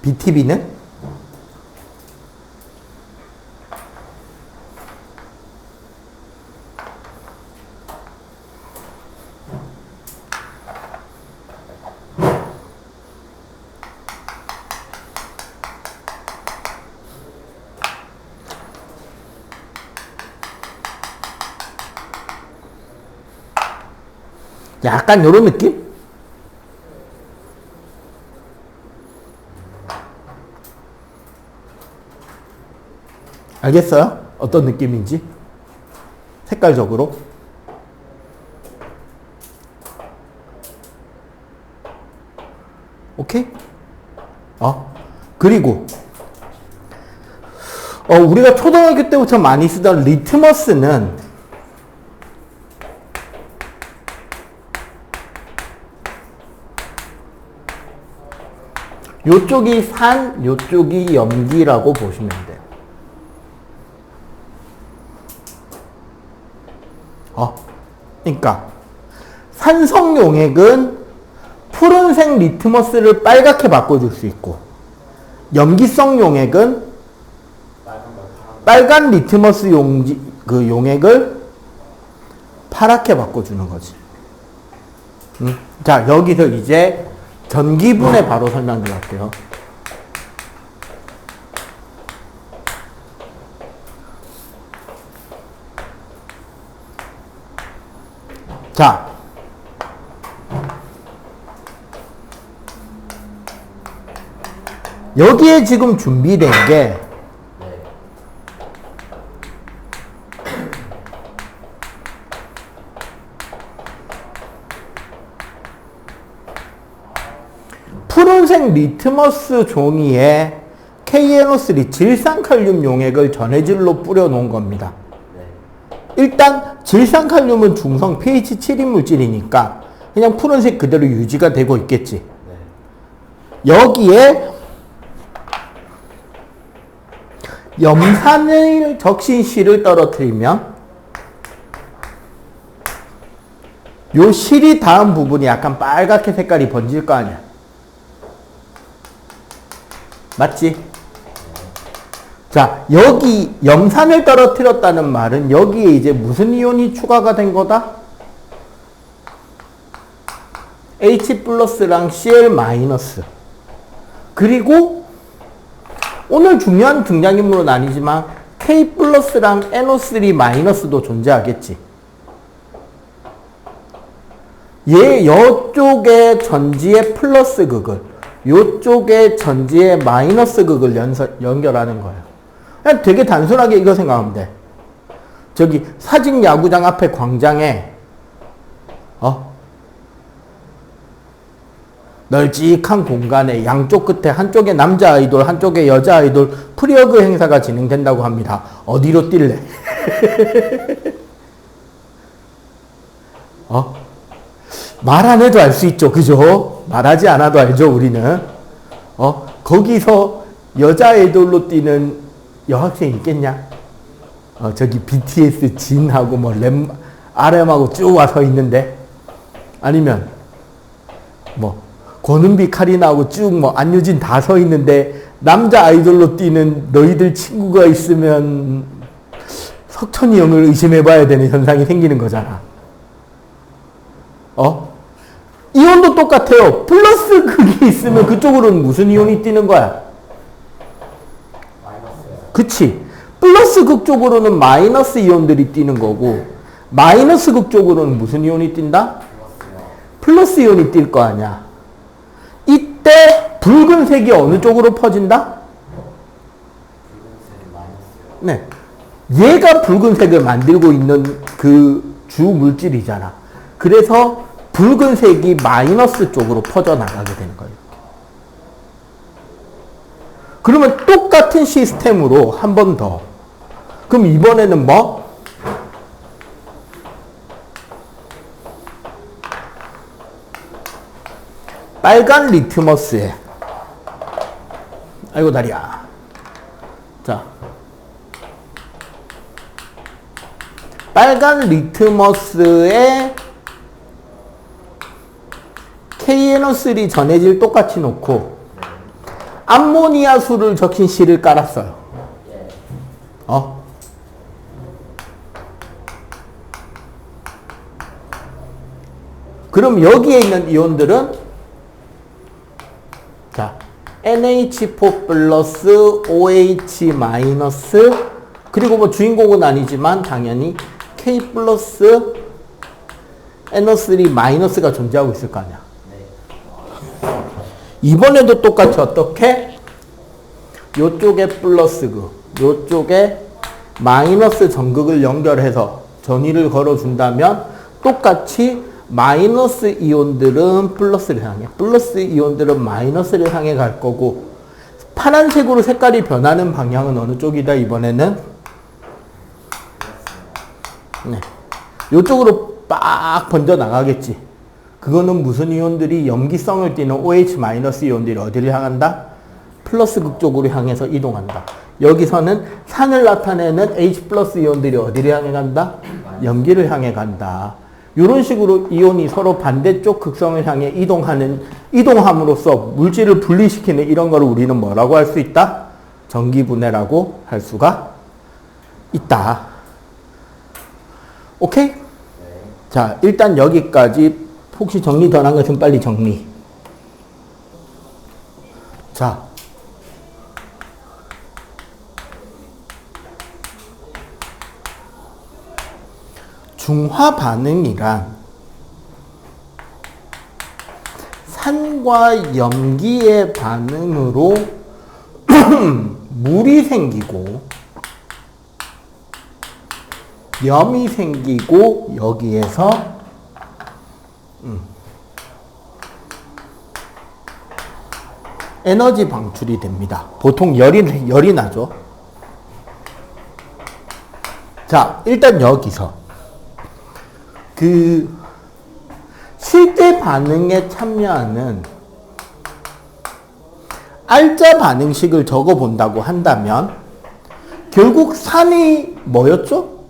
BTB는 약간 요런 느낌? 알겠어요? 어떤 느낌인지? 색깔적으로? 오케이? 그리고 우리가 초등학교 때부터 많이 쓰던 리트머스는 요쪽이 산, 요쪽이 염기라고 보시면 돼요. 그러니까 산성 용액은 푸른색 리트머스를 빨갛게 바꿔줄 수 있고, 염기성 용액은 빨간 리트머스 용액을 파랗게 바꿔주는 거지. 자, 여기서 이제 전기분해 바로 설명드릴게요. 자, 여기에 지금 준비된 게 네. 푸른색 리트머스 종이에 KNO3 질산칼륨 용액을 전해질로 뿌려 놓은 겁니다. 네. 일단 질산칼륨은 중성 pH 7인 물질이니까 그냥 푸른색 그대로 유지가 되고 있겠지. 네. 여기에 염산을 적신 실을 떨어뜨리면 요 실이 닿은 부분이 약간 빨갛게 색깔이 번질 거 아니야. 맞지? 자, 여기 염산을 떨어뜨렸다는 말은 여기에 이제 무슨 이온이 추가가 된 거다? H 플러스랑 Cl 마이너스. 그리고 오늘 중요한 등장인물은 아니지만 K 플러스랑 NO3 마이너스도 존재하겠지. 얘 요쪽에 전지의 플러스 극을 요쪽에 전지의 마이너스 극을 연결하는 거예요. 그냥 되게 단순하게 이거 생각하면 돼. 저기 사직 야구장 앞에 광장에 널찍한 공간에 양쪽 끝에 한쪽에 남자 아이돌 한쪽에 여자 아이돌 프리어그 행사가 진행된다고 합니다. 어디로 뛸래? 말 안 해도 알 수 있죠. 그죠? 말하지 않아도 알죠, 우리는. 거기서 여자 아이돌로 뛰는 여학생 있겠냐? 저기 BTS 진하고 뭐 RM하고 쭉 와서 있는데, 아니면 뭐 권은비 카리나하고 쭉 뭐 안유진 다 서 있는데 남자 아이돌로 뛰는 너희들 친구가 있으면 석천이 형을 의심해봐야 되는 현상이 생기는 거잖아. 이온도 똑같아요. 플러스 극이 있으면 그쪽으로는 무슨 이온이 뛰는 거야? 마이너스요. 그치? 플러스 극 쪽으로는 마이너스 이온들이 뛰는 거고 마이너스 극 쪽으로는 무슨 이온이 뛴다? 플러스요. 플러스 이온이 뛸 거 아니야. 이때 붉은색이 어느 쪽으로 퍼진다? 붉은색 마이너스요. 네. 얘가 붉은색을 만들고 있는 그 주 물질이잖아. 그래서 붉은색이 마이너스 쪽으로 퍼져나가게 되는 거예요. 그러면 똑같은 시스템으로 한 번 더. 그럼 이번에는 뭐? 빨간 리트머스에 아이고 다리야. 자, 빨간 리트머스에 KNO3 전해질 똑같이 놓고 암모니아 수를 적힌 실을 깔았어요. 예. 그럼 여기에 있는 이온들은 자, NH4 플러스 OH 마이너스 그리고 뭐 주인공은 아니지만 당연히 K 플러스 NO3 마이너스가 존재하고 있을 거 아니야. 네. 이번에도 똑같이 어떻게? 요쪽에 플러스 극, 요쪽에 마이너스 전극을 연결해서 전위를 걸어준다면 똑같이 마이너스 이온들은 플러스를 향해, 플러스 이온들은 마이너스를 향해 갈 거고 파란색으로 색깔이 변하는 방향은 어느 쪽이다 이번에는? 네. 요쪽으로 빡 번져 나가겠지. 그거는 무슨 이온들이 염기성을 띠는 OH- 이온들이 어디를 향한다? 플러스 극 쪽으로 향해서 이동한다. 여기서는 산을 나타내는 H 플러스 이온들이 어디를 향해 간다? 염기를 향해 간다. 이런 식으로 이온이 서로 반대쪽 극성을 향해 이동함으로써 물질을 분리시키는 이런 거를 우리는 뭐라고 할 수 있다? 전기분해라고 할 수가 있다. 오케이? 네. 자, 일단 여기까지 혹시 정리 더 난 것은 빨리 정리. 자. 중화 반응이란 산과 염기의 반응으로 물이 생기고 염이 생기고 여기에서 에너지 방출이 됩니다. 보통 열이 나죠. 자, 일단 여기서 그 실제 반응에 참여하는 알짜 반응식을 적어 본다고 한다면 결국 산이 뭐였죠?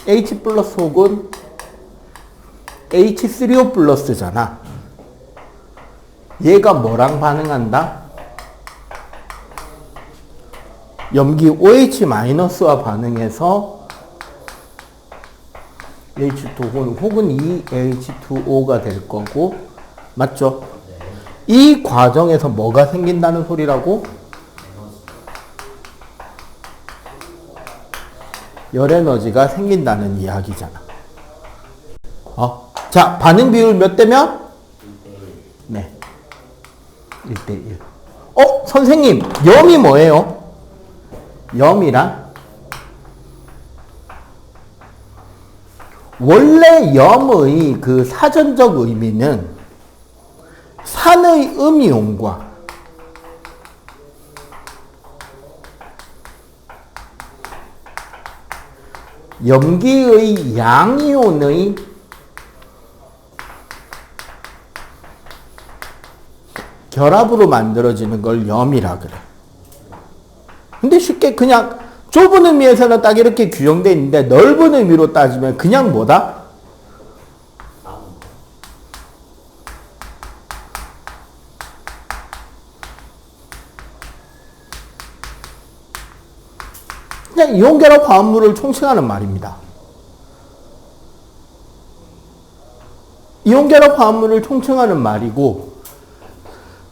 H 플러스 혹은 H3O 플러스잖아. 얘가 뭐랑 반응한다? 염기 OH-와 반응해서 H2O 혹은 2H2O가 될 거고, 맞죠? 이 과정에서 뭐가 생긴다는 소리라고? 열 에너지가 생긴다는 이야기잖아. 자, 반응 비율 몇 대면? 1대1. 네. 1대1. 선생님, 염이 뭐예요? 염이란? 원래 염의 그 사전적 의미는 산의 음이온과 염기의 양이온의 결합으로 만들어지는 걸 염이라 그래. 근데 쉽게 그냥 좁은 의미에서는 딱 이렇게 규정되어 있는데 넓은 의미로 따지면 그냥 뭐다? 그냥 이온결합 화합물을 총칭하는 말입니다. 이온결합 화합물을 총칭하는 말이고,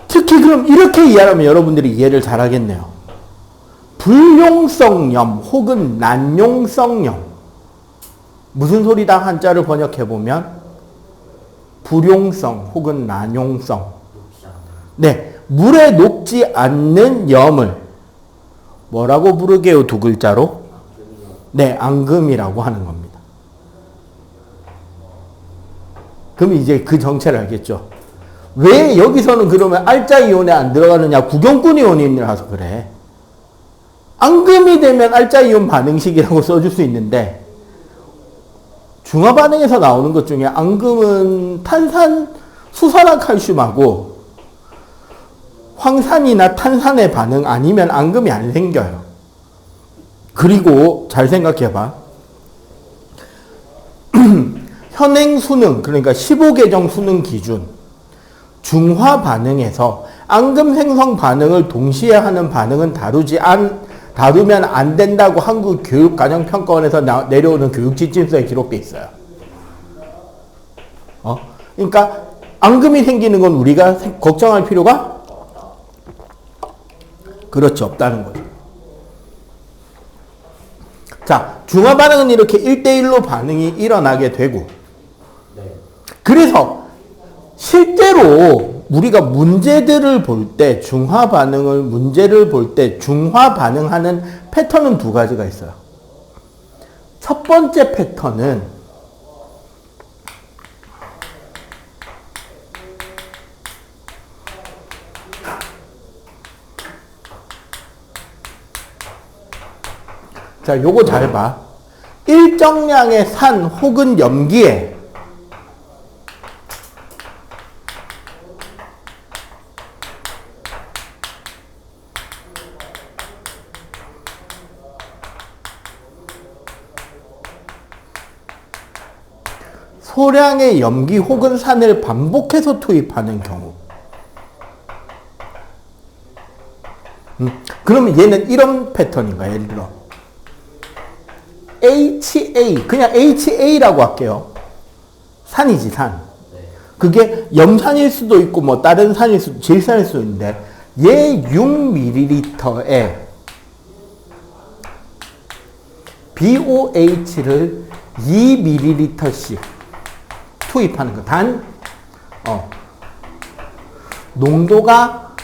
특히 그럼 이렇게 이해하면 여러분들이 이해를 잘 하겠네요. 불용성염 혹은 난용성염. 무슨 소리다 한자를 번역해보면? 불용성 혹은 난용성. 네, 물에 녹지 않는 염을 뭐라고 부르게요? 두 글자로? 네, 앙금이라고 하는 겁니다. 그럼 이제 그 정체를 알겠죠? 왜 여기서는 그러면 알짜 이온에 안 들어가느냐? 구경꾼 이온이라서 그래. 앙금이 되면 알짜 이온 반응식이라고 써줄 수 있는데, 중화 반응에서 나오는 것 중에 앙금은 탄산, 수산화 칼슘하고 황산이나 탄산의 반응 아니면 앙금이 안 생겨요. 그리고 잘 생각해봐. 현행 수능, 그러니까 15계정 수능 기준 중화 반응에서 앙금 생성 반응을 동시에 하는 반응은 다루면 안 된다고 한국 교육과정평가원에서 내려오는 교육 지침서에 기록돼 있어요. 그러니까 앙금이 생기는 건 우리가 걱정할 필요가 그렇지 없다는 거죠. 자, 중화 반응은 이렇게 1대1로 반응이 일어나게 되고, 그래서 실제로 우리가 문제들을 볼 때 중화 반응을 문제를 볼 때 중화 반응하는 패턴은 두 가지가 있어요. 첫 번째 패턴은 자, 요거 잘 봐. 일정량의 산 혹은 염기에 소량의 염기 혹은 산을 반복해서 투입하는 경우. 그러면 얘는 이런 패턴인가? 예를 들어 HA, 그냥 HA라고 할게요. 산이지, 산. 그게 염산일 수도 있고 뭐 다른 산일 수도, 질산일 수도 있는데 얘 6ml에 BOH를 2ml씩 투입하는 거. 단 농도가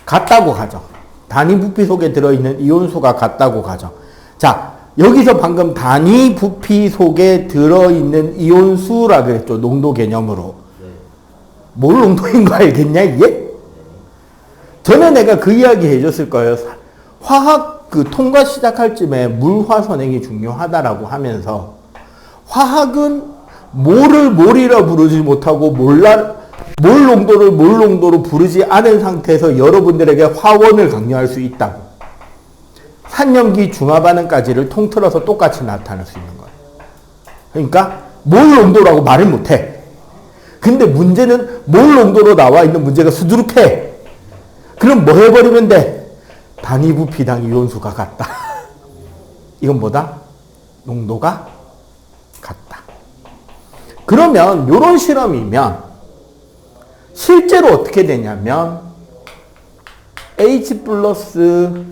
같다고 가정. 단위 부피 속에 들어있는 이온수가 같다고 가정. 자, 여기서 방금 단위 부피 속에 들어있는 이온수라 그랬죠. 농도 개념으로. 뭘 농도인 거 알겠냐, 이게? 전에 내가 그 이야기 해줬을 거예요. 화학 그 통과 시작할 쯤에 물화 선행이 중요하다라고 하면서 화학은 뭐를 뭘이라 부르지 못하고 몰 농도를 몰 농도로 부르지 않은 상태에서 여러분들에게 화원을 강요할 수 있다고. 산염기 중화반응까지를 통틀어서 똑같이 나타낼 수 있는 거예요. 그러니까 몰 농도라고 말을 못해. 근데 문제는 몰 농도로 나와 있는 문제가 수두룩해. 그럼 뭐 해버리면 돼? 단위 부피당 이온수가 같다. 이건 뭐다? 농도가 같다. 그러면 이런 실험이면 실제로 어떻게 되냐면 H 플러스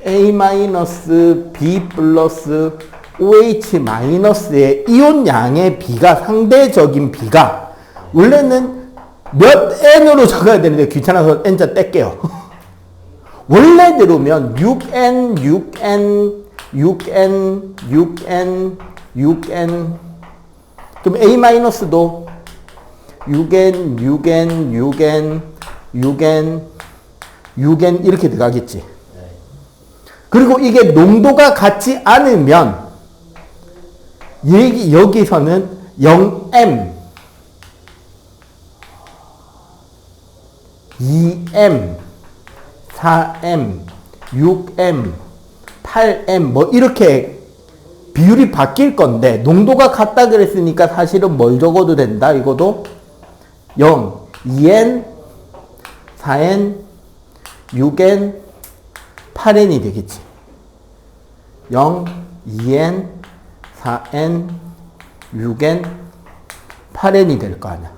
A 마이너스 B 플러스 OH 마이너스의 이온 양의 비가 상대적인 비가 원래는 몇 N으로 적어야 되는데 귀찮아서 N자 뗄게요. 원래대로면 6N, 6N, 6N, 6N, 6N 그럼 A 마이너스도 6N, 6N, 6N, 6N, 6N 이렇게 들어가겠지. 그리고 이게 농도가 같지 않으면 여기서는 0M, 2M, 4M, 6M, 8M 뭐 이렇게 비율이 바뀔 건데 농도가 같다 그랬으니까 사실은 뭘 적어도 된다. 이거도 0, 2N, 4N, 6N, 8N이 되겠지. 0, 2N, 4N, 6N, 8N이 될 거 아니야.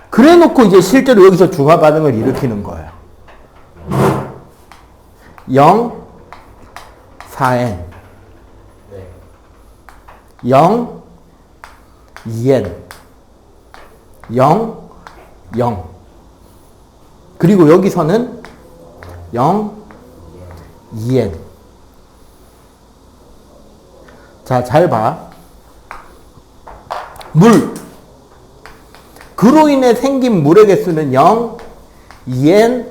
그래 놓고 이제 실제로 여기서 중화 반응을 일으키는 거예요. 0, 4N, 0, 2N, 0, 0. 그리고 여기서는 0, 2N. 자, 잘 봐. 물. 그로 인해 생긴 물의 개수는 0, 2N,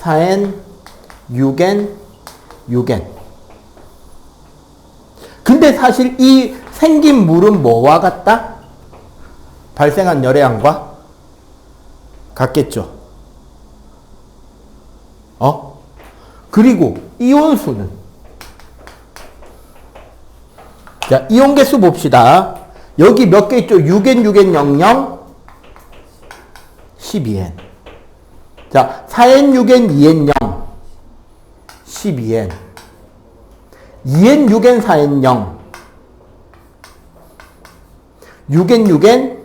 4N, 6N, 6N. 근데 사실 이 생긴 물은 뭐와 같다? 발생한 열의 양과 같겠죠. 그리고 이온수는 자, 이온 개수 봅시다. 여기 몇 개 있죠? 6N, 6N, 00, 12N. 자, 4N, 6N, 2N, 0, 12N. 2N, 6N, 4N, 0. 6N, 6N,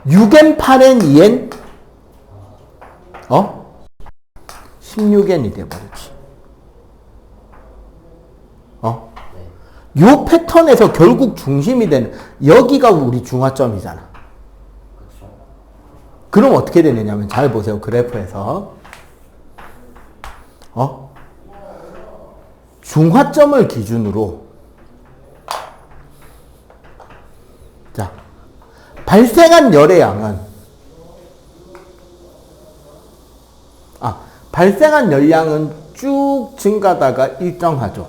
6N, 8N, 2N, 16N이 돼버리지. 요 패턴에서 결국 중심이 되는, 여기가 우리 중화점이잖아. 그럼 어떻게 되느냐면, 잘 보세요. 그래프에서. 중화점을 기준으로, 자, 발생한 열의 양은, 발생한 열량은 쭉 증가하다가 일정하죠.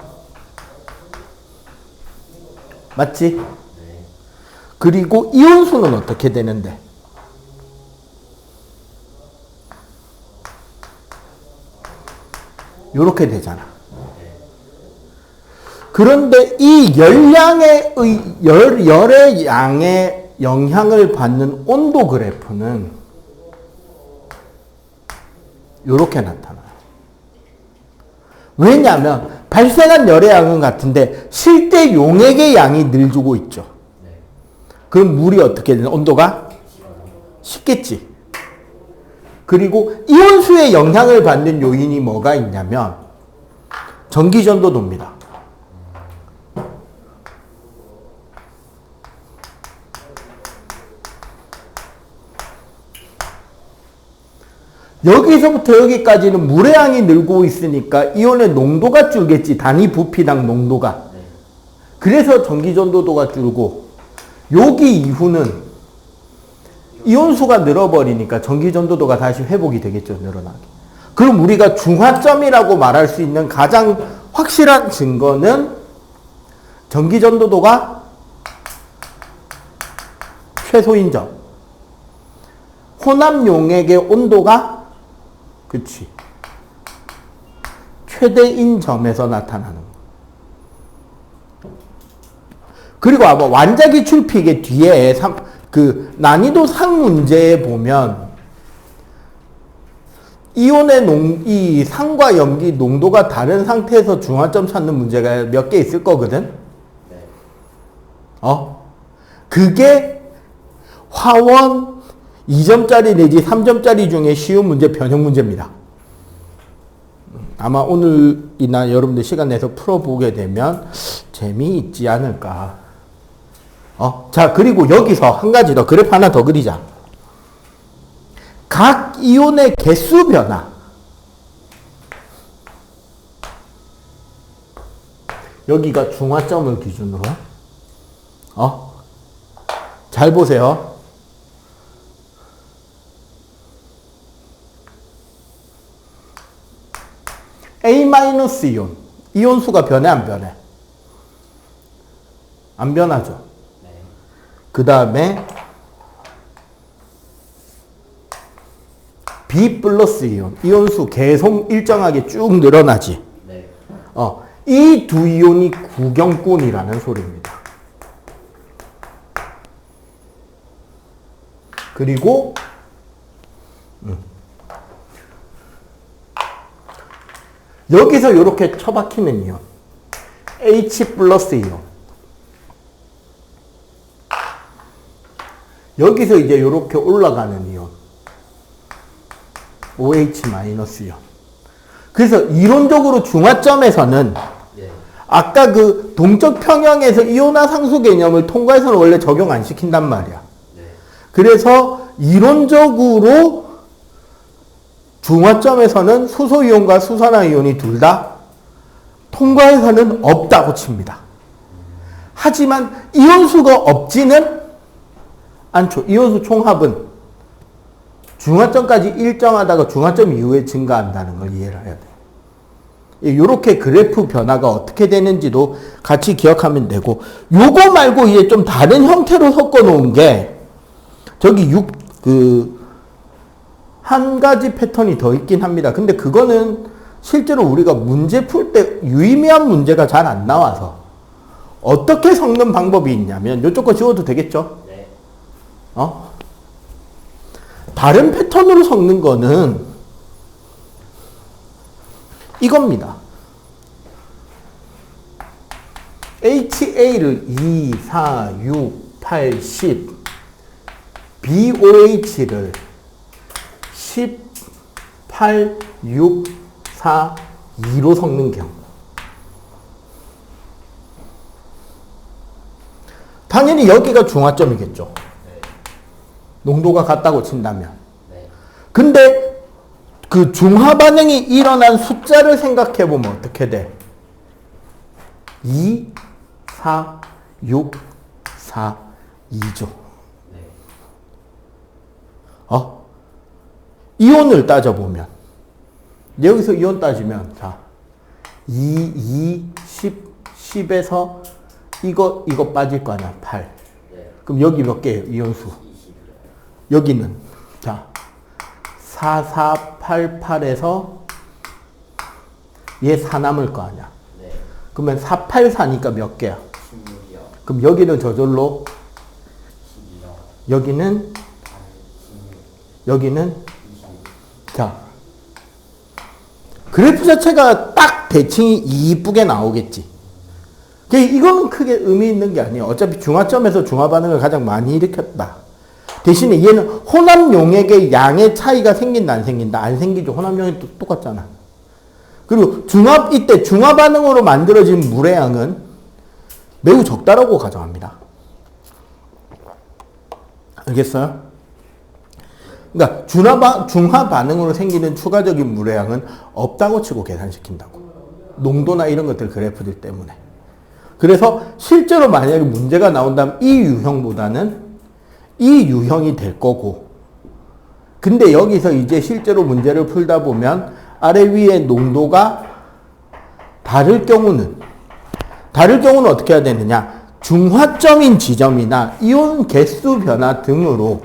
맞지? 그리고 이온수는 어떻게 되는데? 요렇게 되잖아. 그런데 이 열의 양에 영향을 받는 온도 그래프는 요렇게 나타나요. 왜냐하면 발생한 열의 양은 같은데 실제 용액의 양이 늘주고 있죠. 그럼 물이 어떻게 되는 온도가 식겠지. 그리고 이온수의 영향을 받는 요인이 뭐가 있냐면 전기전도도입니다. 여기서부터 여기까지는 물의 양이 늘고 있으니까 이온의 농도가 줄겠지. 단위 부피당 농도가. 네. 그래서 전기 전도도가 줄고 여기 이후는 이온수가 늘어버리니까 전기 전도도가 다시 회복이 되겠죠. 늘어나게. 그럼 우리가 중화점이라고 말할 수 있는 가장 확실한 증거는 전기 전도도가 최소인 점. 혼합 용액의 온도가 그치. 최대인 점에서 나타나는 거. 그리고 아마 완자기출픽의 뒤에 그 난이도 상 문제에 보면 이온의 이 상과 염기 농도가 다른 상태에서 중화점 찾는 문제가 몇 개 있을 거거든. 네. 그게 화원 2점짜리 내지 3점짜리 중에 쉬운 문제, 변형 문제입니다. 아마 오늘이나 여러분들 시간 내서 풀어보게 되면 재미있지 않을까. 자, 그리고 여기서 한 가지 더, 그래프 하나 더 그리자. 각 이온의 개수 변화. 여기가 중화점을 기준으로. 잘 보세요. A-이온. 이온수가 변해, 안 변해? 안 변하죠. 네. 그 다음에 B 플러스 이온. 이온수 계속 일정하게 쭉 늘어나지. 네. 이 두 이온이 구경꾼이라는 소리입니다. 그리고 여기서 이렇게 처박히는 이온. H 플러스 이온. 여기서 이제 이렇게 올라가는 이온. OH 마이너스 이온. 그래서 이론적으로 중화점에서는 네. 아까 그 동적 평형에서 이온화 상수 개념을 통과해서는 원래 적용 안 시킨단 말이야. 네. 그래서 이론적으로 중화점에서는 수소이온과 수산화이온이 둘 다 통과해서는 없다고 칩니다. 하지만 이온수가 없지는 않죠. 이온수 총합은 중화점까지 일정하다가 중화점 이후에 증가한다는 걸 이해를 해야 돼요. 이렇게 그래프 변화가 어떻게 되는지도 같이 기억하면 되고, 요거 말고 이제 좀 다른 형태로 섞어 놓은 게 저기 한 가지 패턴이 더 있긴 합니다. 근데 그거는 실제로 우리가 문제 풀 때 유의미한 문제가 잘 안 나와서 어떻게 섞는 방법이 있냐면 요쪽 거 지워도 되겠죠? 네. 다른 패턴으로 섞는 거는 이겁니다. HA를 2, 4, 6, 8, 10, BOH를 10, 8, 6, 4, 2로 섞는 경우. 당연히 여기가 중화점이겠죠. 네. 농도가 같다고 친다면. 네. 근데 그 중화 반응이 일어난 숫자를 생각해 보면 어떻게 돼? 2, 4, 6, 4, 2죠. 네. 이온을 따져보면 여기서 이온 따지면 자 2, 10, 10에서 이거 빠질 거 아니야 8. 네. 그럼 여기 몇 개예요 이온수? 20. 여기는 자 4, 4, 8, 8에서 얘 4 남을 거 아니야. 네. 그러면 4, 8, 4니까 몇 개야? 16이요. 그럼 여기는 저절로 12요. 여기는 16. 여기는 20. 자 그래프 자체가 딱 대칭이 이쁘게 나오겠지. 이거는 크게 의미 있는 게 아니에요. 어차피 중화점에서 중화 반응을 가장 많이 일으켰다. 대신에 얘는 혼합 용액의 양의 차이가 생긴다 안 생긴다? 안 생기죠. 혼합 용액도 똑같잖아. 그리고 이때 중화 반응으로 만들어진 물의 양은 매우 적다라고 가정합니다. 알겠어요? 그러니까 중화 반응으로 생기는 추가적인 물의 양은 없다고 치고 계산시킨다고. 농도나 이런 것들 그래프들 때문에. 그래서 실제로 만약에 문제가 나온다면 이 유형보다는 이 유형이 될 거고, 근데 여기서 이제 실제로 문제를 풀다 보면 아래 위에 농도가 다를 경우는 어떻게 해야 되느냐? 중화점인 지점이나 이온 개수 변화 등으로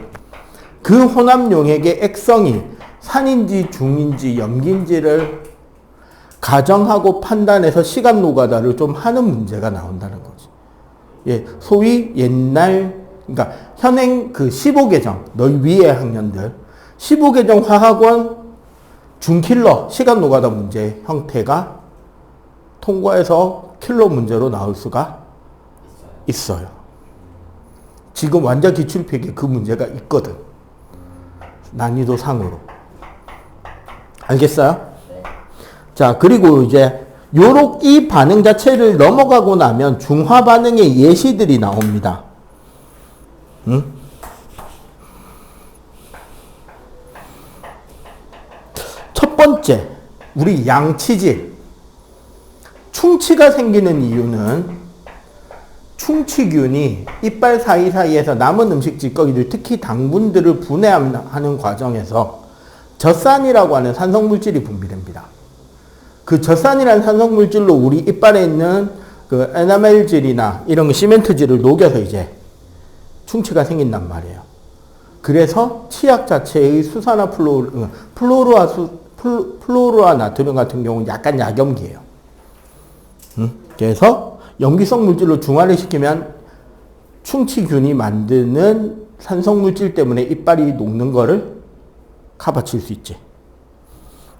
그 혼합 용액의 액성이 산인지 중인지 염기인지를 가정하고 판단해서 시간 노가다를 좀 하는 문제가 나온다는 거지. 예, 소위 옛날, 그러니까 현행 그 15계정, 너희 위에 학년들, 15계정 화학원 중킬러 시간 노가다 문제 형태가 통과해서 킬러 문제로 나올 수가 있어요. 지금 완자 기출필기에 그 문제가 있거든. 난이도 상으로. 알겠어요? 네. 자, 그리고 이제 이 반응 자체를 넘어가고 나면 중화 반응의 예시들이 나옵니다. 응? 첫 번째, 우리 양치질. 충치가 생기는 이유는 충치균이 이빨 사이사이에서 남은 음식 찌꺼기들, 특히 당분들을 분해하는 과정에서 젖산이라고 하는 산성물질이 분비됩니다. 그 젖산이라는 산성물질로 우리 이빨에 있는 그 에나멜질이나 이런 시멘트질을 녹여서 이제 충치가 생긴단 말이에요. 그래서 치약 자체의 수산화 플로루아 나트륨 같은 경우는 약간 약염기예요. 그래서 염기성 물질로 중화를 시키면 충치균이 만드는 산성물질 때문에 이빨이 녹는 거를 커버칠 수 있지.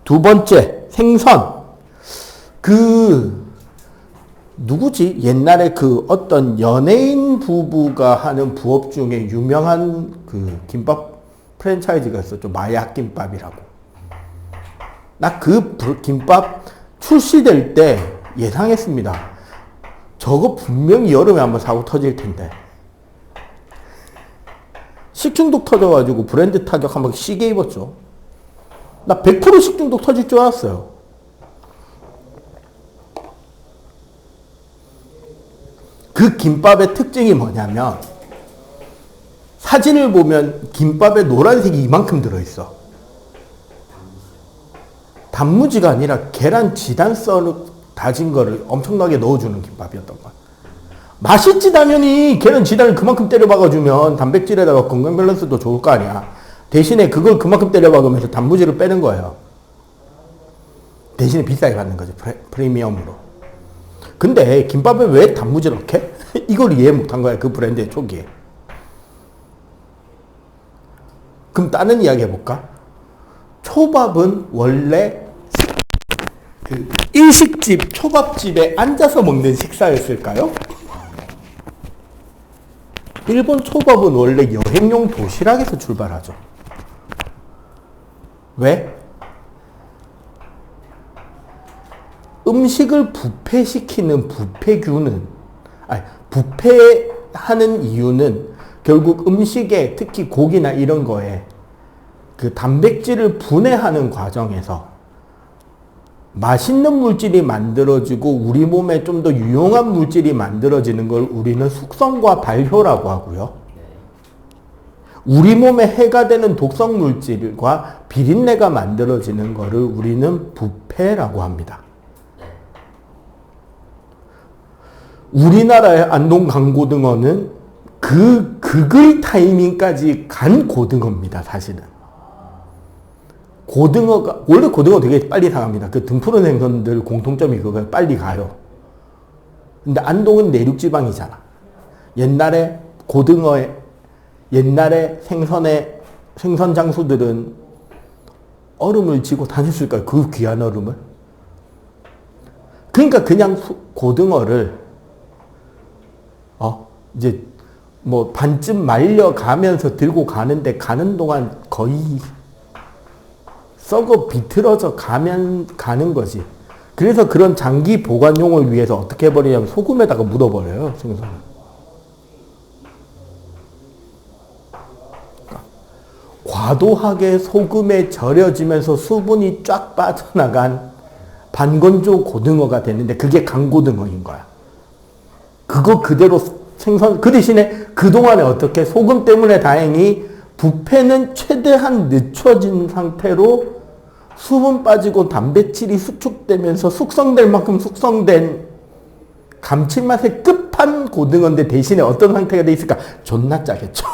두 번째, 생선. 누구지? 옛날에 어떤 연예인 부부가 하는 부업 중에 유명한 김밥 프랜차이즈가 있었죠. 마약 김밥이라고. 나 김밥 출시될 때 예상했습니다. 저거 분명히 여름에 한번 사고 터질 텐데. 식중독 터져가지고 브랜드 타격 한번 시게 입었죠. 나 100% 식중독 터질 줄 알았어요. 그 김밥의 특징이 뭐냐면 사진을 보면 김밥에 노란색이 이만큼 들어있어. 단무지가 아니라 계란 지단 다진 거를 엄청나게 넣어주는 김밥이었던 거야. 맛있지 당연히. 계란 지단을 그만큼 때려 박아주면 단백질에다가 건강 밸런스도 좋을 거 아니야. 대신에 그걸 그만큼 때려 박으면서 단무지를 빼는 거예요. 대신에 비싸게 받는 거지. 프리미엄으로. 근데 김밥에 왜 단무지를 넣게? 이걸 이해 못한 거야. 그 브랜드의 초기에. 그럼 다른 이야기 해볼까? 초밥은 원래 일식집, 초밥집에 앉아서 먹는 식사였을까요? 일본 초밥은 원래 여행용 도시락에서 출발하죠. 왜? 음식을 부패시키는 부패하는 이유는 결국 음식에, 특히 고기나 이런 거에 그 단백질을 분해하는 과정에서 맛있는 물질이 만들어지고 우리 몸에 좀 더 유용한 물질이 만들어지는 걸 우리는 숙성과 발효라고 하고요. 우리 몸에 해가 되는 독성 물질과 비린내가 만들어지는 거를 우리는 부패라고 합니다. 우리나라의 안동 강고등어는 극의 타이밍까지 간 고등어입니다, 사실은. 원래 고등어 되게 빨리 상합니다. 그 등푸른 생선들 공통점이 그거예요. 빨리 가요. 근데 안동은 내륙지방이잖아. 옛날에 생선 장수들은 얼음을 지고 다녔을까요? 그 귀한 얼음을? 그러니까 그냥 고등어를, 이제 뭐 반쯤 말려가면서 들고 가는 동안 거의 썩어 비틀어져 가는 거지. 그래서 그런 장기 보관용을 위해서 어떻게 해버리냐면 소금에다가 묻어버려요, 생선을. 과도하게 소금에 절여지면서 수분이 쫙 빠져나간 반건조 고등어가 됐는데 그게 강고등어인 거야. 그거 그대로 생선, 그 대신에 그동안에 어떻게 소금 때문에 다행히 부패는 최대한 늦춰진 상태로 수분 빠지고 단백질이 수축되면서 숙성될 만큼 숙성된 감칠맛의 끝판 고등어인데 대신에 어떤 상태가 돼 있을까? 존나 짜겠죠.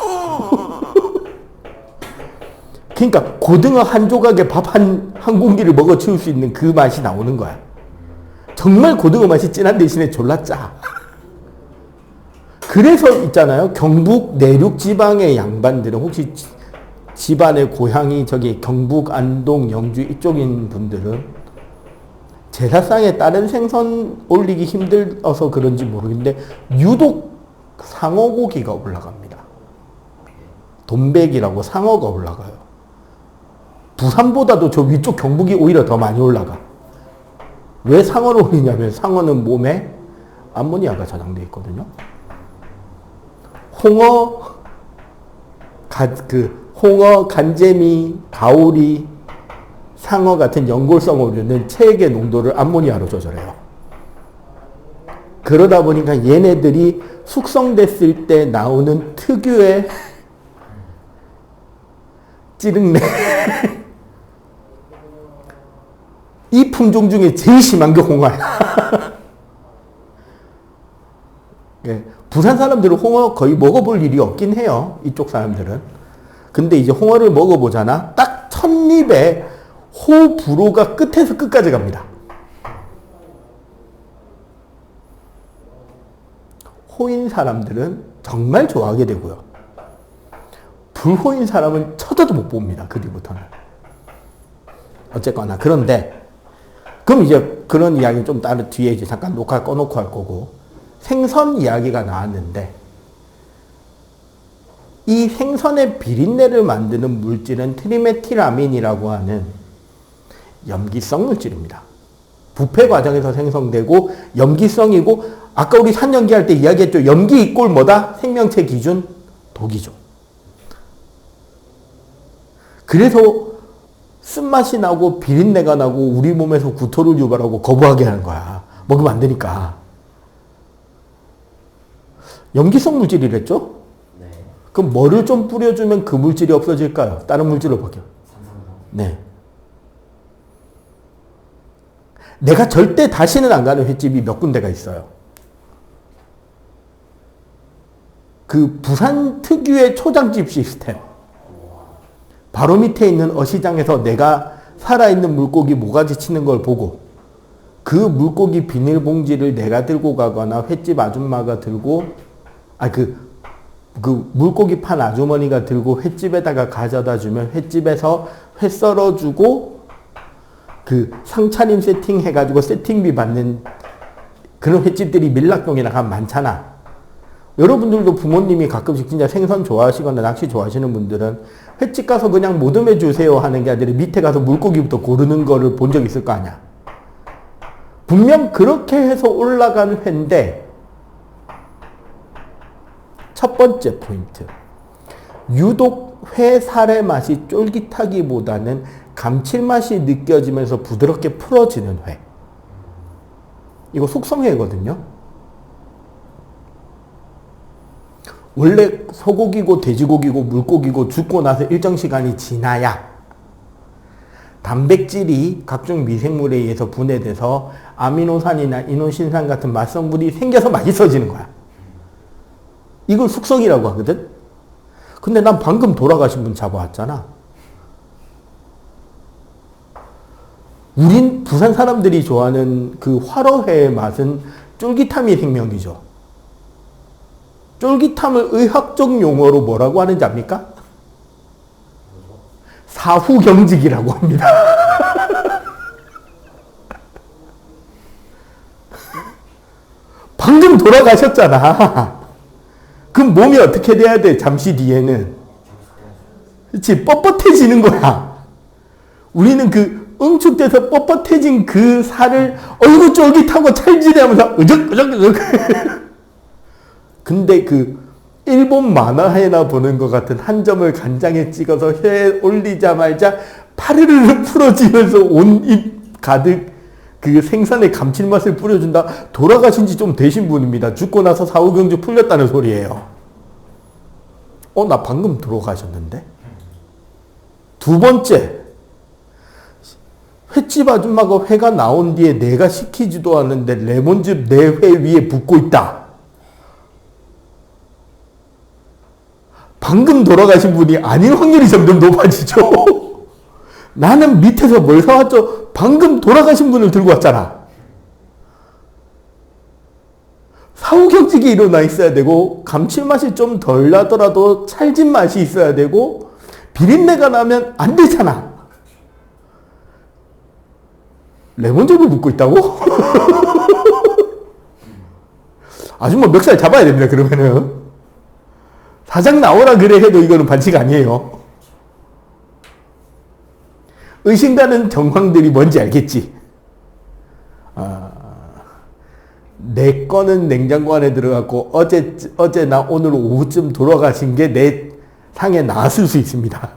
그러니까 고등어 한 조각에 밥 한 공기를 먹어 치울 수 있는 그 맛이 나오는 거야. 정말 고등어 맛이 진한 대신에 졸라 짜. 그래서 있잖아요. 경북 내륙 지방의 양반들은 혹시 집안의 고향이 저기 경북, 안동, 영주 이쪽인 분들은 제사상에 다른 생선 올리기 힘들어서 그런지 모르겠는데 유독 상어고기가 올라갑니다. 돈백이라고 상어가 올라가요. 부산보다도 저 위쪽 경북이 오히려 더 많이 올라가. 왜 상어를 올리냐면 상어는 몸에 암모니아가 저장되어 있거든요. 홍어, 간재미, 가오리, 상어 같은 연골성 오류는 체액의 농도를 암모니아로 조절해요. 그러다 보니까 얘네들이 숙성됐을 때 나오는 특유의 찌릉내 이 품종 중에 제일 심한 게 홍어야. 예, 부산 사람들은 홍어 거의 먹어볼 일이 없긴 해요. 이쪽 사람들은. 근데 이제 홍어를 먹어보잖아. 딱 첫입에 호불호가 끝에서 끝까지 갑니다. 호인 사람들은 정말 좋아하게 되고요. 불호인 사람은 쳐다도 못 봅니다. 그 뒤부터는. 어쨌거나 그런데 그럼 이제 그런 이야기 좀 따로 뒤에 이제 잠깐 녹화 꺼놓고 할 거고 생선 이야기가 나왔는데 이 생선의 비린내를 만드는 물질은 트리메틸아민이라고 하는 염기성 물질입니다. 부패 과정에서 생성되고 염기성이고 아까 우리 산염기 할 때 이야기했죠. 염기 이꼴 뭐다? 생명체 기준 독이죠. 그래서 쓴맛이 나고 비린내가 나고 우리 몸에서 구토를 유발하고 거부하게 하는 거야. 먹으면 안 되니까. 염기성 물질이랬죠? 네. 그럼 뭐를 좀 뿌려주면 그 물질이 없어질까요? 다른 물질로 바뀌어. 네. 내가 절대 다시는 안 가는 횟집이 몇 군데가 있어요. 그 부산 특유의 초장집 시스템. 바로 밑에 있는 어시장에서 내가 살아있는 물고기 모가지 치는 걸 보고 그 물고기 비닐봉지를 내가 들고 가거나 횟집 아줌마가 들고 그 물고기 판 아주머니가 들고 횟집에다가 가져다 주면 횟집에서 회 썰어주고 그 상차림 세팅 해가지고 세팅비 받는 그런 횟집들이 밀락동이나 가면 많잖아. 여러분들도 부모님이 가끔씩 진짜 생선 좋아하시거나 낚시 좋아하시는 분들은 횟집 가서 그냥 모듬해 주세요 하는 게 아니라 밑에 가서 물고기부터 고르는 거를 본 적 있을 거 아니야. 분명 그렇게 해서 올라가는 회인데 첫 번째 포인트. 유독 회 살의 맛이 쫄깃하기보다는 감칠맛이 느껴지면서 부드럽게 풀어지는 회. 이거 숙성회거든요. 원래 소고기고 돼지고기고 물고기고 죽고 나서 일정 시간이 지나야 단백질이 각종 미생물에 의해서 분해돼서 아미노산이나 이노신산 같은 맛성분이 생겨서 맛있어지는 거야. 이걸 숙성이라고 하거든. 근데 난 방금 돌아가신 분 잡아왔잖아. 우린 부산 사람들이 좋아하는 그 화로회의 맛은 쫄깃함이 생명이죠. 쫄깃함을 의학적 용어로 뭐라고 하는지 압니까? 사후경직이라고 합니다. 방금 돌아가셨잖아. 그럼 몸이 어떻게 돼야 돼? 잠시 뒤에는. 그렇지, 뻣뻣해지는 거야. 우리는 그 응축돼서 뻣뻣해진 그 살을 어이구 쫄깃하고 찰지대하면서 으적으적 근데 그 일본 만화에나 보는 것 같은 한 점을 간장에 찍어서 회에 올리자마자 파르르르 풀어지면서 온 입 가득 그 생선의 감칠맛을 뿌려준다. 돌아가신 지 좀 되신 분입니다. 죽고 나서 사후경주 풀렸다는 소리예요. 나 방금 돌아가셨는데? 두 번째, 횟집 아줌마가 회가 나온 뒤에 내가 시키지도 않는데 레몬즙 내 회 위에 붓고 있다. 방금 돌아가신 분이 아닌 확률이 점점 높아지죠. 나는 밑에서 뭘 사왔죠? 방금 돌아가신 분을 들고 왔잖아. 사후경직이 일어나 있어야 되고 감칠맛이 좀 덜 나더라도 찰진 맛이 있어야 되고 비린내가 나면 안 되잖아. 레몬즙을 붓고 있다고? 아줌마 멱살 잡아야 됩니다. 그러면은 사장 나오라 그래 해도 이거는 반칙 아니에요. 의심가는 정황들이 뭔지 알겠지? 내 거는 냉장고 안에 들어갔고 어제나 오늘 오후쯤 돌아가신 게 내 상에 나왔을 수 있습니다.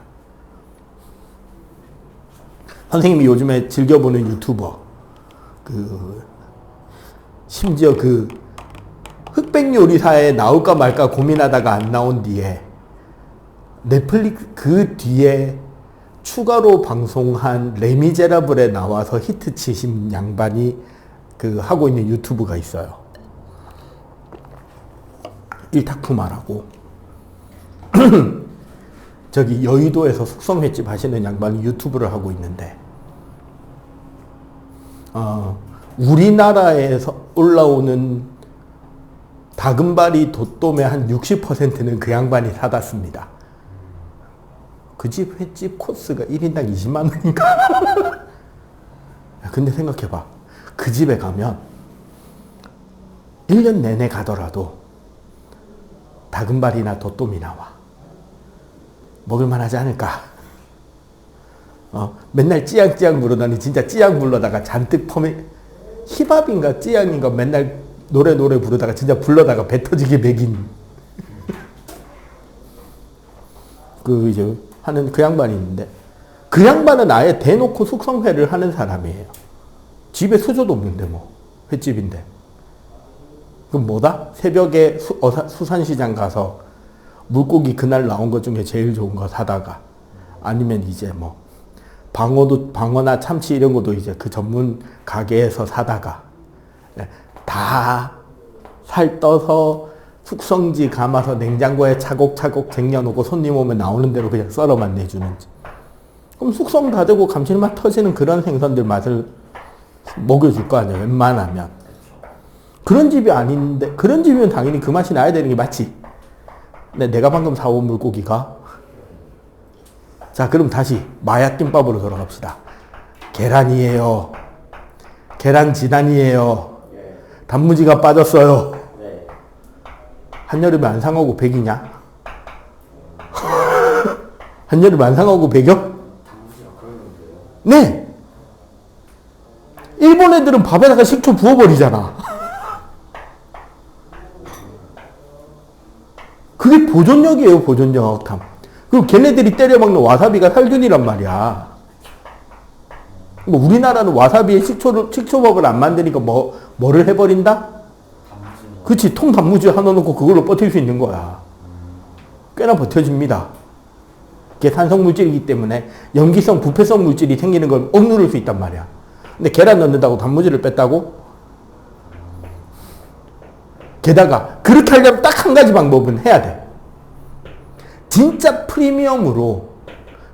선생님이 요즘에 즐겨보는 유튜버 심지어 흑백 요리사에 나올까 말까 고민하다가 안 나온 뒤에 넷플릭스 그 뒤에 추가로 방송한 레미제라블에 나와서 히트 치신 양반이 하고 있는 유튜브가 있어요. 일타쿠마라고. 저기 여의도에서 숙성횟집 하시는 양반이 유튜브를 하고 있는데 우리나라에서 올라오는 다금바리 돛돔의 한 60%는 그 양반이 사다 씁니다. 그 집 횟집 코스가 1인당 20만 원인가? 근데 생각해봐. 그 집에 가면 1년 내내 가더라도 다금바리나 돛돔이 나와. 먹을만 하지 않을까? 맨날 찌양찌양 부르더니 진짜 찌양 불러다가 잔뜩 힙합인가 찌양인가 맨날 노래 부르다가 진짜 불러다가 배 터지게 먹인 이제 하는 그 양반이 있는데 그 양반은 아예 대놓고 숙성회를 하는 사람이에요. 집에 수조도 없는데 뭐 횟집인데 그럼 뭐다? 새벽에 수산시장 가서 물고기 그날 나온 것 중에 제일 좋은 거 사다가 아니면 이제 뭐 방어나 참치 이런 것도 이제 그 전문 가게에서 사다가 다 살 떠서 숙성지 감아서 냉장고에 차곡차곡 쟁여놓고 손님 오면 나오는 대로 그냥 썰어만 내주는지. 그럼 숙성 다 되고 감칠맛 터지는 그런 생선들 맛을 먹여줄 거 아니에요. 웬만하면. 그런 집이 아닌데 그런 집이면 당연히 그 맛이 나야 되는 게 맞지. 근데 내가 방금 사온 물고기가 자 그럼 다시 마약김밥으로 돌아갑시다. 계란이에요. 계란 지단이에요. 단무지가 빠졌어요. 한여름에 안 상하고 100이냐? 한여름에 안 상하고 100여? 네! 일본 애들은 밥에다가 식초 부어버리잖아. 그게 보존력이에요, 보존력. 그리고 걔네들이 때려먹는 와사비가 살균이란 말이야. 뭐 우리나라는 와사비에 식초밥을 안 만드니까 뭐를 해버린다? 그치, 통 단무지 하나 넣고 그걸로 버틸 수 있는 거야. 꽤나 버텨집니다. 그게 산성물질이기 때문에 염기성, 부패성 물질이 생기는 걸 억누를 수 있단 말이야. 근데 계란 넣는다고 단무지를 뺐다고? 게다가 그렇게 하려면 딱 한 가지 방법은 해야 돼. 진짜 프리미엄으로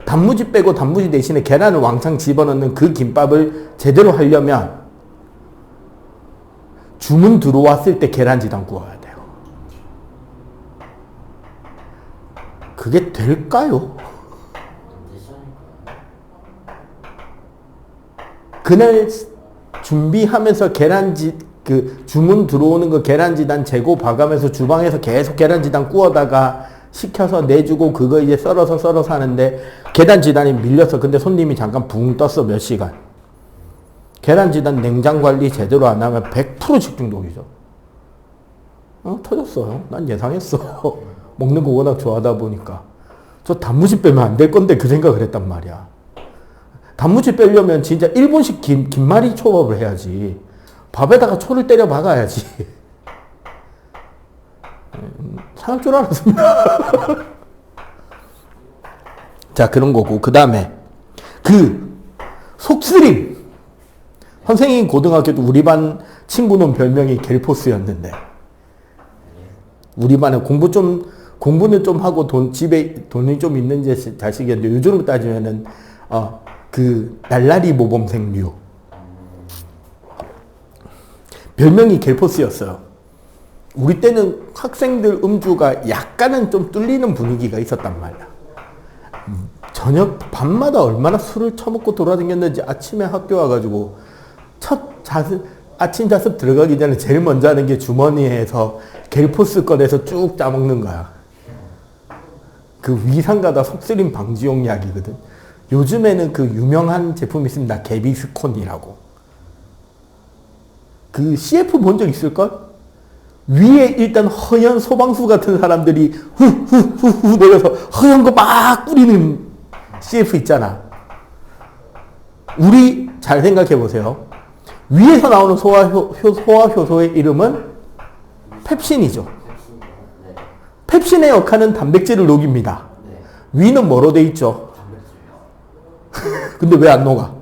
단무지 빼고 단무지 대신에 계란을 왕창 집어넣는 그 김밥을 제대로 하려면 주문 들어왔을 때 계란지단 구워야 돼요. 그게 될까요? 그날 준비하면서 주문 들어오는 거 계란지단 재고 봐가면서 주방에서 계속 계란지단 구워다가 시켜서 내주고 그거 이제 썰어서 하는데 계란지단이 밀려서 근데 손님이 잠깐 붕 떴어 몇 시간. 계란지단 냉장 관리 제대로 안 하면 100% 식중독이죠. 터졌어요. 난 예상했어. 먹는 거 워낙 좋아하다 보니까 저 단무지 빼면 안 될 건데 그 생각을 했단 말이야. 단무지 빼려면 진짜 일본식 김말이 초밥을 해야지. 밥에다가 초를 때려 박아야지. 상할 줄 알았습니다. 자, 그런 거고. 그 다음에 그 속쓰림. 선생님 고등학교 때 우리 반 친구는 별명이 겔포스였는데 우리 반에 공부는 좀 하고 집에 돈이 좀 있는 자식이었는데 요즘으로 따지면은 그 날라리 모범생류. 별명이 겔포스였어요. 우리 때는 학생들 음주가 약간은 좀 뚫리는 분위기가 있었단 말이야. 저녁 밤마다 얼마나 술을 처먹고 돌아다녔는지 아침에 학교 와가지고 아침 자습 들어가기 전에 제일 먼저 하는 게 주머니에서 겔포스 꺼내서 쭉 짜먹는 거야. 그 위상가다 속쓰림 방지용 약이거든. 요즘에는 그 유명한 제품이 있습니다. 개비스콘이라고. 그 CF 본 적 있을걸? 위에 일단 허연 소방수 같은 사람들이 후후후후 내려서 허연 거 막 뿌리는 CF 있잖아. 우리 잘 생각해 보세요. 위에서 나오는 소화효소의 이름은 펩신이죠. 펩신의 역할은 단백질을 녹입니다. 위는 뭐로 돼 있죠? 근데 왜 안 녹아?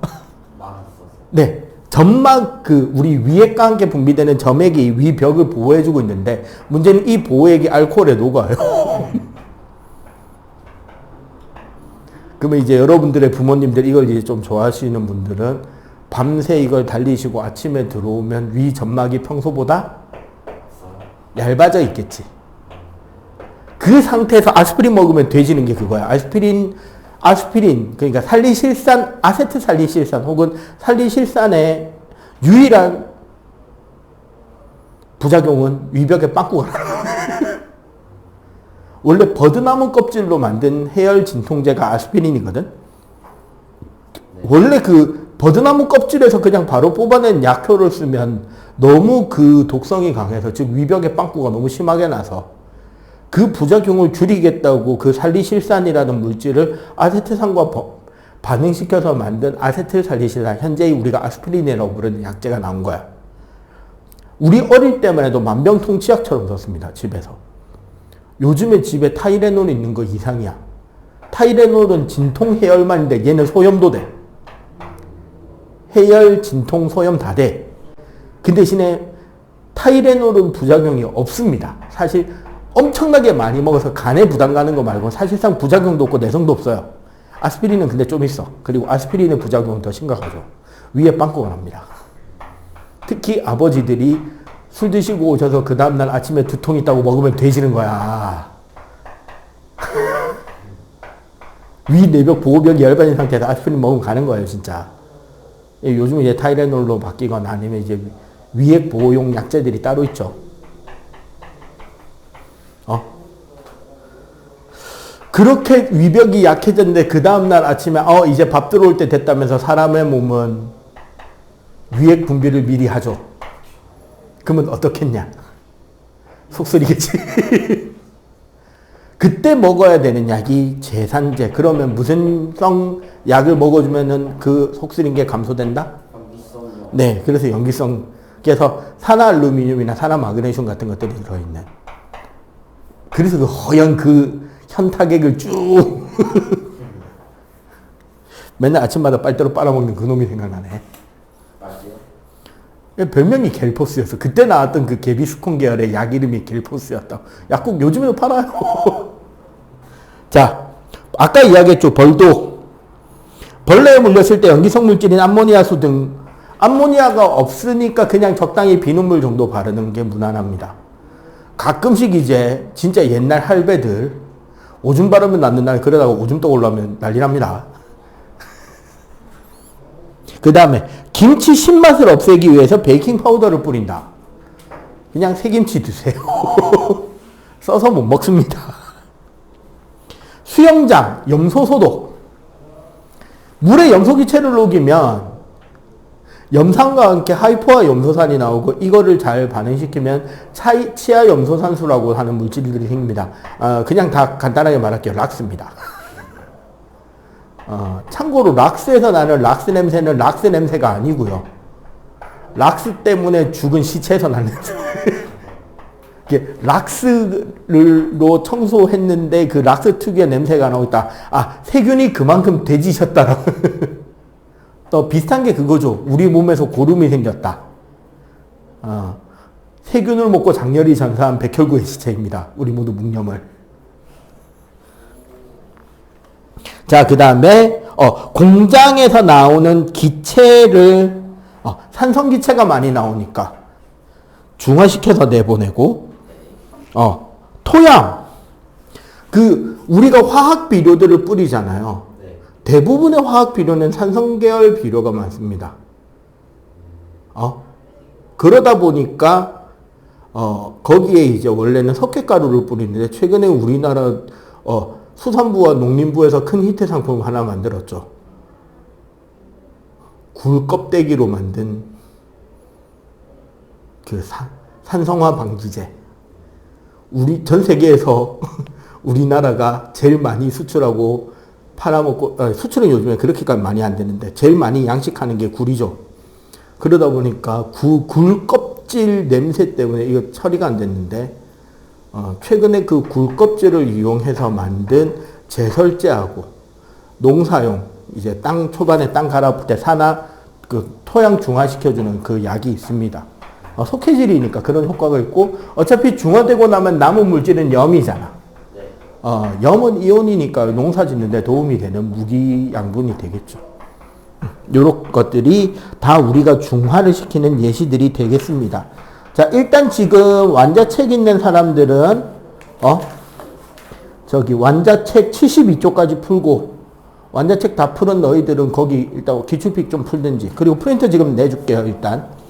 네. 점막 우리 위액과 함께 분비되는 점액이 위벽을 보호해주고 있는데 문제는 이 보호액이 알코올에 녹아요. 그러면 이제 여러분들의 부모님들 이걸 이제 좀 좋아하시는 분들은 밤새 이걸 달리시고 아침에 들어오면 위 점막이 평소보다 얇아져 있겠지. 그 상태에서 아스피린 먹으면 돼지는 게 그거야. 아스피린 그러니까 살리실산, 아세트살리실산 혹은 살리실산의 유일한 부작용은 위벽에 빵꾸가 나. 원래 버드나무 껍질로 만든 해열 진통제가 아스피린이거든. 원래 그 버드나무 껍질에서 그냥 바로 뽑아낸 약효를 쓰면 너무 그 독성이 강해서 즉 위벽에 빵꾸가 너무 심하게 나서 그 부작용을 줄이겠다고 그 살리실산이라는 물질을 아세트산과 반응시켜서 만든 아세틸살리실산, 현재의 우리가 아스피린이라고 부르는 약제가 나온 거야. 우리 어릴 때만 해도 만병통치약처럼 썼습니다. 집에서. 요즘에 집에 타이레놀 있는 거 이상이야. 타이레놀은 진통 해열만인데 얘는 소염도 돼. 해열, 진통, 소염 다 돼. 그 대신에 타이레놀은 부작용이 없습니다. 사실 엄청나게 많이 먹어서 간에 부담 가는 거 말고 사실상 부작용도 없고 내성도 없어요. 아스피린은 근데 좀 있어. 그리고 아스피린의 부작용은 더 심각하죠. 위에 빵꾸가 납니다. 특히 아버지들이 술 드시고 오셔서 그 다음날 아침에 두통 있다고 먹으면 돼지는 거야. 위 내벽 보호벽이 얇아진 상태에서 아스피린 먹으면 가는 거예요, 진짜. 요즘은 이제 타이레놀로 바뀌거나 아니면 이제 위액 보호용 약제들이 따로 있죠. 그렇게 위벽이 약해졌는데 그 다음날 아침에 이제 밥 들어올 때 됐다면서 사람의 몸은 위액 분비를 미리 하죠. 그러면 어떻겠냐? 속쓰리겠지. 그때 먹어야 되는 약이 제산제. 그러면 무슨 성 약을 먹어주면은 그 속쓰린 게 감소된다? 연기성이요. 네, 그래서 연기성. 그래서 산화알루미늄이나 산화마그네슘 같은 것들이 들어있는. 그래서 그 허연 그 현타객을 쭉 맨날 아침마다 빨대로 빨아먹는 그 놈이 생각나네. 맞아요? 별명이 겔포스였어. 그때 나왔던 그 개비스콘 계열의 약 이름이 겔포스였다. 약국 요즘에도 팔아요. 자, 아까 이야기했죠. 벌도. 벌레에 물렸을 때 연기성 물질인 암모니아수 등 암모니아가 없으니까 그냥 적당히 비눗물 정도 바르는 게 무난합니다. 가끔씩 이제 진짜 옛날 할배들 오줌 바르면 낫는다. 그러다가 오줌 떠올라오면 난리 납니다. 그 다음에 김치 신맛을 없애기 위해서 베이킹 파우더를 뿌린다. 그냥 새김치 드세요. 써서 못 먹습니다. 수영장, 염소 소독. 물에 염소기체를 녹이면 염산과 함께 하이포화 염소산이 나오고 이거를 잘 반응시키면 치아 염소산수라고 하는 물질들이 생깁니다. 그냥 다 간단하게 말할게요. 락스입니다. 참고로 락스에서 나는 락스 냄새는 락스 냄새가 아니고요. 락스 때문에 죽은 시체에서 나는 냄새. 이게 락스로 청소했는데 그 락스 특유의 냄새가 나오고 있다. 세균이 그만큼 돼지셨다라고. 또 비슷한 게 그거죠. 우리 몸에서 고름이 생겼다. 세균을 먹고 장렬히 전사한 백혈구의 시체입니다. 우리 모두 묵념을. 자, 그 다음에 공장에서 나오는 기체를 산성기체가 많이 나오니까 중화시켜서 내보내고 토양 우리가 화학 비료들을 뿌리잖아요. 네. 대부분의 화학 비료는 산성계열 비료가 많습니다. 그러다 보니까 거기에 이제 원래는 석회가루를 뿌리는데 최근에 우리나라 수산부와 농림부에서 큰 히트 상품 하나 만들었죠. 굴 껍데기로 만든 그 산성화 방지제. 전 세계에서 우리나라가 제일 많이 수출하고 팔아먹고, 수출은 요즘에 그렇게까지 많이 안 되는데, 제일 많이 양식하는 게 굴이죠. 그러다 보니까 굴 껍질 냄새 때문에 이거 처리가 안 됐는데, 최근에 그 굴 껍질을 이용해서 만든 제설제하고 농사용, 이제 초반에 땅 갈아엎을 때 토양 중화시켜주는 그 약이 있습니다. 석회질이니까 그런 효과가 있고, 어차피 중화되고 나면 남은 물질은 염이잖아. 염은 이온이니까 농사 짓는데 도움이 되는 무기 양분이 되겠죠. 요런 것들이 다 우리가 중화를 시키는 예시들이 되겠습니다. 자, 일단 지금 완자책 있는 사람들은, 완자책 72쪽까지 풀고, 완자책 다 풀은 너희들은 거기 일단 기출픽 좀 풀든지, 그리고 프린터 지금 내줄게요, 일단.